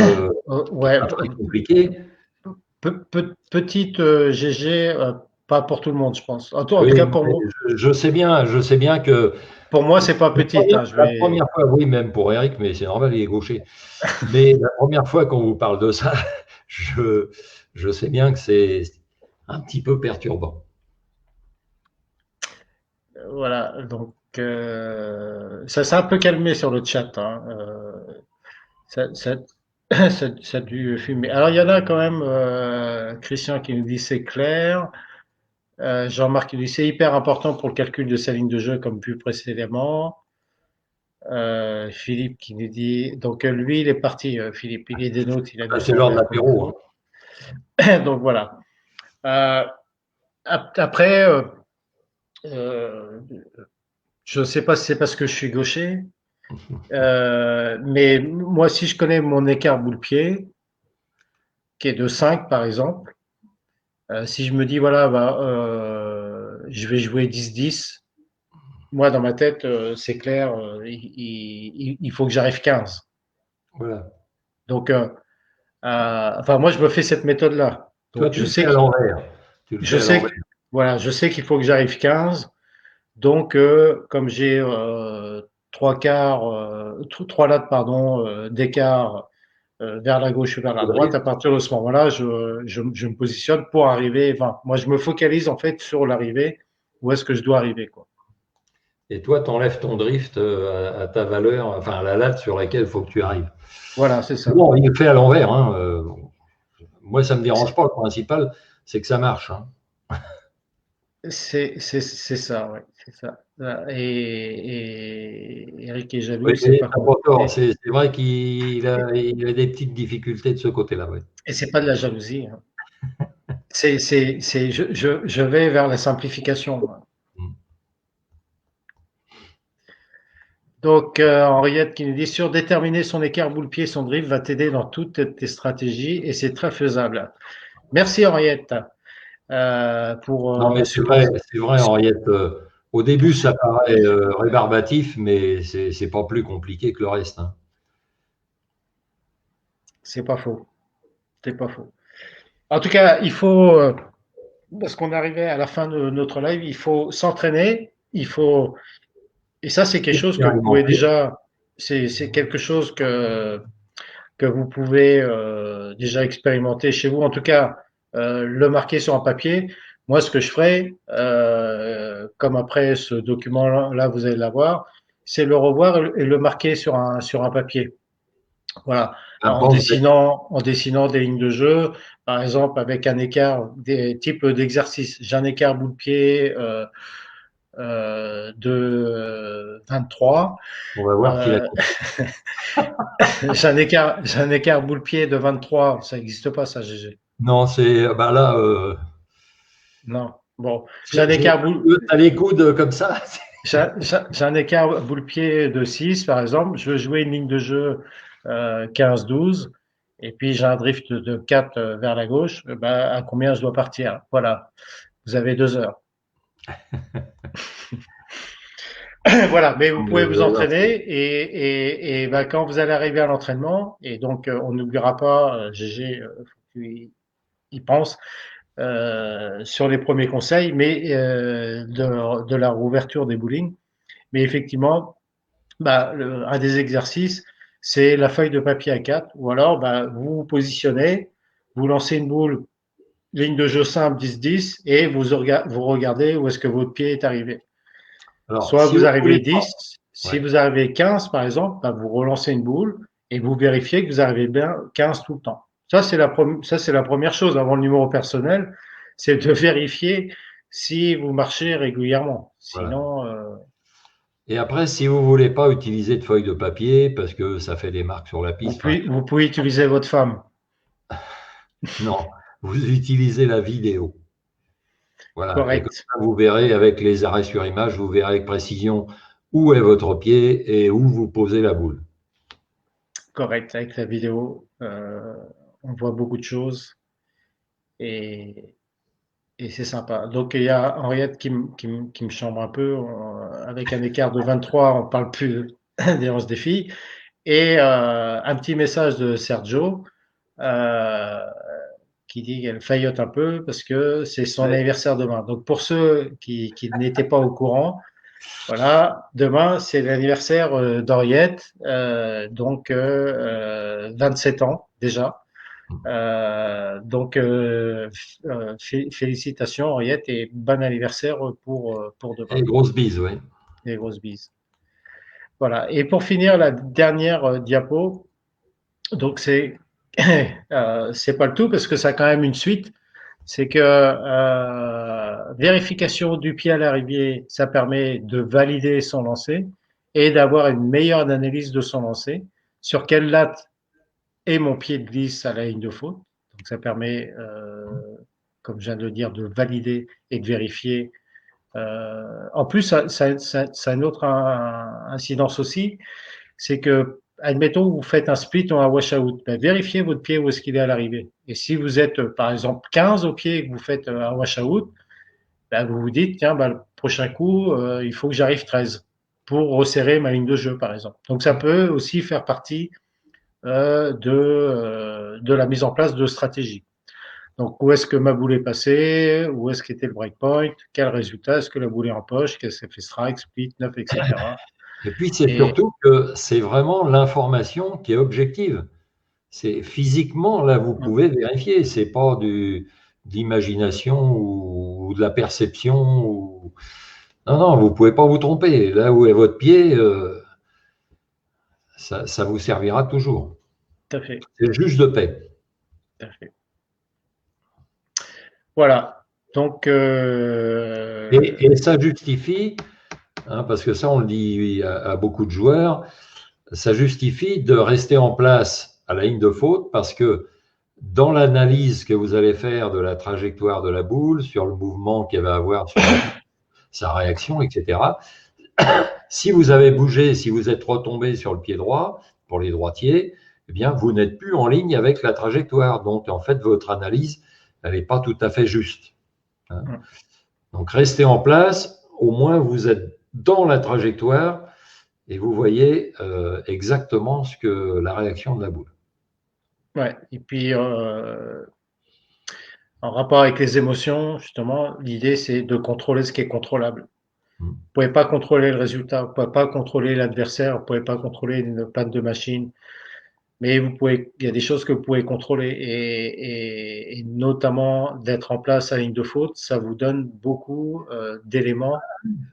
Ouais, pas très compliquée. petite GG, pas pour tout le monde, je pense. En tout Oui, cas, pour moi, je sais bien que pour moi, c'est pas petite. Hein, la première fois, oui, même pour Eric, mais c'est normal, il est gaucher. Mais la première fois qu'on vous parle de ça, je sais bien que c'est un petit peu perturbant. Voilà, donc ça s'est un peu calmé sur le chat. Hein, ça, ça, ça a dû fumer. Alors, il y en a quand même, Christian qui nous dit c'est clair. Jean-Marc qui nous dit c'est hyper important pour le calcul de sa ligne de jeu, comme vu précédemment. Philippe qui nous dit donc lui, il est parti, Philippe, il est des nôtres, il a dû C'est s'en l'heure de aller. l'apéro. Donc voilà. Euh, après, je ne sais pas si c'est parce que je suis gaucher, mais moi, si je connais mon écart boule-pied, qui est de 5 par exemple, si je me dis, voilà, bah, je vais jouer 10-10, moi, dans ma tête, c'est clair, il faut que j'arrive 15. Voilà. Donc, enfin, moi, je me fais cette méthode-là. Toi, Donc, tu le fais à l'envers. Tu le je fais à sais, l'envers. voilà, je sais qu'il faut que j'arrive 15. Donc, comme j'ai trois lattes, pardon, d'écart vers la gauche ou vers la droite, à partir de ce moment-là, je me positionne pour arriver 20. Moi, je me focalise en fait sur l'arrivée, où est-ce que je dois arriver, quoi. Et toi, tu enlèves ton drift à ta valeur, enfin à la latte sur laquelle il faut que tu arrives. Voilà, c'est ça. Bon, il le fait à l'envers. Hein. Moi, ça ne me dérange pas. Le principal, c'est que ça marche. Hein. C'est ça, ouais, c'est ça. Et Eric est jaloux, Oui, c'est pas t'as pas tort. compliqué. C'est vrai qu'il a des petites difficultés de ce côté-là. Ouais. Et c'est pas de la jalousie. Hein. Je vais vers la simplification. Moi. Mm. Donc, Henriette qui nous dit surdéterminer son écart boule-pied, son drift va t'aider dans toutes tes stratégies et c'est très faisable. Merci Henriette pour Non, mais c'est vrai, Henriette. Au début, ça paraît rébarbatif, mais c'est pas plus compliqué que le reste. Hein. C'est pas faux. C'est pas faux. En tout cas, il faut, parce qu'on est arrivé à la fin de notre live, il faut s'entraîner. Il faut, et ça, c'est quelque chose que vous pouvez Expérimenter. déjà, c'est quelque chose que vous pouvez déjà expérimenter chez vous. En tout cas, le marquer sur un papier. Moi, ce que je ferai, comme après ce document-là, vous allez l'avoir, c'est le revoir et le marquer sur un papier. Voilà, en dessinant des lignes de jeu, par exemple avec un écart, des types d'exercices. J'ai un écart bout de pied de 23. On va voir qui l'a. Euh, j'ai un écart boule-pied de 23. Ça n'existe pas, ça, GG. Non, c'est bah là, Non. Bon, j'ai un écart boule, t'as les coudes comme ça. j'ai un écart boule-pied de 6, par exemple. Je veux jouer une ligne de jeu 15-12. Et puis j'ai un drift de 4 vers la gauche. Ben, à combien je dois partir? Voilà. Vous avez 2 heures. Voilà, mais vous pouvez vous entraîner et ben, quand vous allez arriver à l'entraînement, et donc on n'oubliera pas, GG, il pense sur les premiers conseils, mais de la rouverture des bowling. Mais effectivement, bah, un des exercices, c'est la feuille de papier à 4, ou alors bah, vous vous positionnez, vous lancez une boule, ligne de jeu simple 10-10, et vous regardez où est-ce que votre pied est arrivé. Alors, Soit si vous vous voulez arrivez pas, 10, si ouais. vous arrivez 15 par exemple, bah, vous relancez une boule et vous vérifiez que vous arrivez bien 15 tout le temps. Ça, c'est la première chose avant le numéro personnel, c'est de vérifier si vous marchez régulièrement. Voilà. Sinon, Et après, si vous voulez pas utiliser de feuille de papier parce que ça fait des marques sur la piste, enfin, vous pouvez utiliser votre femme. non, vous utilisez la vidéo. Voilà. Et comme Correct. ça, vous verrez avec les arrêts sur image, vous verrez avec précision où est votre pied et où vous posez la boule. Correct. Avec la vidéo, on voit beaucoup de choses et, et c'est sympa. Donc, il y a Henriette qui me chambre un peu. Avec un écart de 23, on parle plus des 11 des filles. Et un petit message de Sergio euh, qui dit qu'elle faillote un peu parce que c'est son Ouais. anniversaire demain. Donc, pour ceux qui n'étaient pas au courant, voilà, demain, c'est l'anniversaire d'Henriette, donc 27 ans déjà. Donc, félicitations Henriette et bon anniversaire pour demain. Et grosse bise, oui. Des grosses bises. Voilà. Et pour finir, la dernière diapo, donc c'est pas le tout parce que ça a quand même une suite. C'est que vérification du pied à l'arrivée, ça permet de valider son lancer et d'avoir une meilleure analyse de son lancer. Sur quelle latte est mon pied de glisse à la ligne de faute. Donc ça permet, comme je viens de le dire, de valider et de vérifier. En plus, ça a une autre incidence aussi, c'est que, admettons, vous faites un split ou un washout, ben, vérifiez votre pied où est-ce qu'il est à l'arrivée. Et si vous êtes, par exemple, 15 au pied et que vous faites un washout, ben, vous vous dites, tiens, ben, le prochain coup, il faut que j'arrive 13 pour resserrer ma ligne de jeu, par exemple. Donc ça peut aussi faire partie de la mise en place de stratégies. Donc, où est-ce que ma boule est passée? Où est-ce qu'était le breakpoint? Quel résultat? Est-ce que la boule est en poche? Qu'est-ce qu'elle fait strike, split, neuf, etc. Et puis, c'est Et surtout que c'est vraiment l'information qui est objective. C'est physiquement, là, vous pouvez vérifier. C'est pas d'imagination ou de la perception. Non, non, vous pouvez pas vous tromper. Là où est votre pied, ça vous servira toujours. tout à fait, C'est le juge de paix. tout à fait. Voilà. Donc, Et ça justifie, hein, parce que ça, on le dit à beaucoup de joueurs, ça justifie de rester en place à la ligne de faute parce que dans l'analyse que vous allez faire de la trajectoire de la boule, sur le mouvement qu'elle va avoir sur sa réaction, etc., si vous avez bougé, si vous êtes retombé sur le pied droit, pour les droitiers, eh bien, vous n'êtes plus en ligne avec la trajectoire. Donc, en fait, votre analyse, elle n'est pas tout à fait juste. Hein. Donc, restez en place. Au moins, vous êtes dans la trajectoire et vous voyez exactement ce que la réaction de la boule. ouais. Et puis, en rapport avec les émotions, justement, l'idée, c'est de contrôler ce qui est contrôlable. Vous ne pouvez pas contrôler le résultat, vous ne pouvez pas contrôler l'adversaire, vous ne pouvez pas contrôler une panne de machine, mais il y a des choses que vous pouvez contrôler et notamment d'être en place à la ligne de faute, ça vous donne beaucoup d'éléments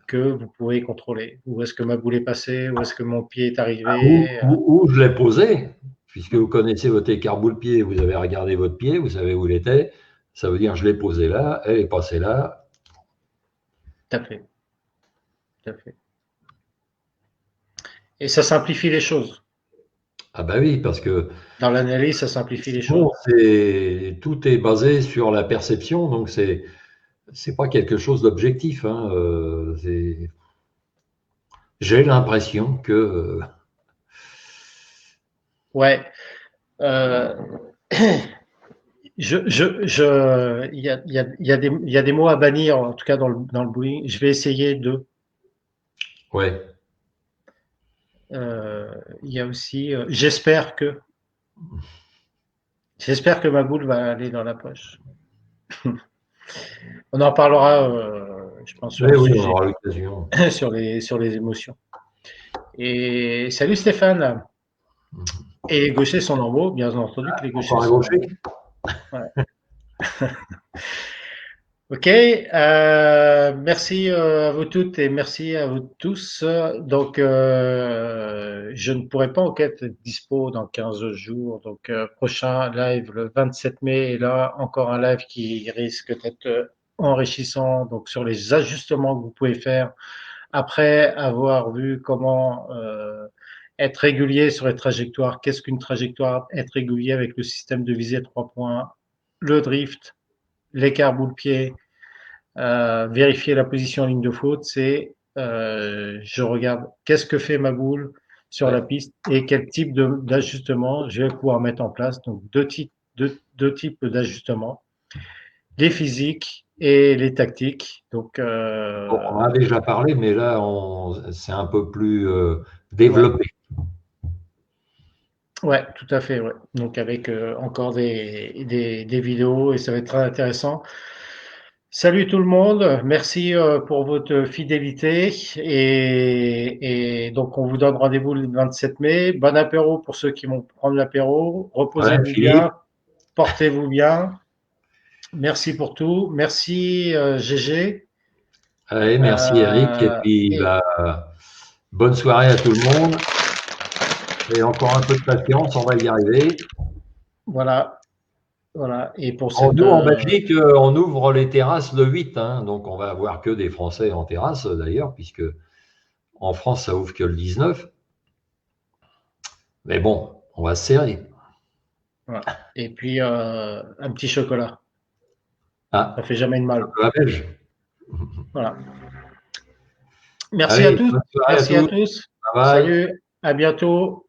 que vous pouvez contrôler. Où est-ce que ma boule est passée? Où est-ce que mon pied est arrivé? Où je l'ai posé, puisque vous connaissez votre écart boule-pied, vous avez regardé votre pied, vous savez où il était, ça veut dire je l'ai posé là, elle est passée là. Tout à fait. tout à fait. Et ça simplifie les choses. Ah bah oui, parce que Dans l'analyse, ça simplifie les choses. sinon, tout est basé sur la perception, donc c'est pas quelque chose d'objectif, hein. J'ai l'impression que Ouais. Euh, il y a des mots à bannir, en tout cas dans le bullying. Je vais essayer de. ouais, Il y a aussi, j'espère que ma boule va aller dans la poche. On en parlera, je pense, sur oui, le oui, on sujet, aura l'occasion. sur les émotions. Et salut Stéphane. Et les gauchers sont normaux, bien entendu que les gauchers Encore un sont gaucher? normaux. Ouais. Ok, merci à vous toutes et merci à vous tous. Donc, je ne pourrai pas en être dispo dans 15 jours. Donc, prochain live le 27 mai. Et là, encore un live qui risque d'être enrichissant. Donc, sur les ajustements que vous pouvez faire après avoir vu comment être régulier sur les trajectoires. Qu'est-ce qu'une trajectoire? Être régulier avec le système de visée 3 points, le drift, l'écart boule-pied, vérifier la position en ligne de faute, c'est je regarde qu'est-ce que fait ma boule sur la Ouais. piste et quel type d'ajustement je vais pouvoir mettre en place. Donc deux types d'ajustements, les physiques et les tactiques. Donc Bon, on en a déjà parlé, mais là, c'est un peu plus ouais, développé. ouais, tout à fait. Ouais. Donc avec encore des vidéos et ça va être très intéressant. Salut tout le monde, merci pour votre fidélité et donc on vous donne rendez-vous le 27 mai. Bon apéro pour ceux qui vont prendre l'apéro. Ouais, Reposez-vous Philippe. bien, portez-vous bien. Merci pour tout. Merci GG. Allez, merci Eric. Et puis, Et bah, bonne soirée à tout le monde. Et encore un peu de patience, on va y arriver. voilà, voilà. Et pour Bon, cette nous, en Belgique, on ouvre les terrasses le 8, hein, donc on va avoir que des Français en terrasse, d'ailleurs, puisque en France, ça ouvre que le 19. Mais bon, on va se serrer. voilà. Et puis un petit chocolat. Ça Ah, fait jamais de mal. chocolat belge. Voilà. Merci à Allez, tous. bonne soirée à Merci à tous. tous. Bye bye. Salut. À bientôt.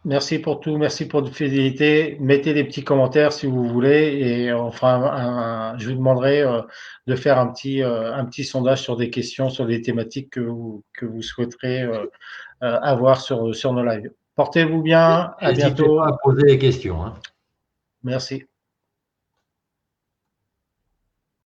Merci pour tout, merci pour votre fidélité. Mettez des petits commentaires si vous voulez et on fera je vous demanderai de faire un petit sondage sur des questions, sur des thématiques que vous souhaiterez avoir sur nos lives. Portez-vous bien, à N'hésitez pas bientôt. à poser des questions, hein. Merci.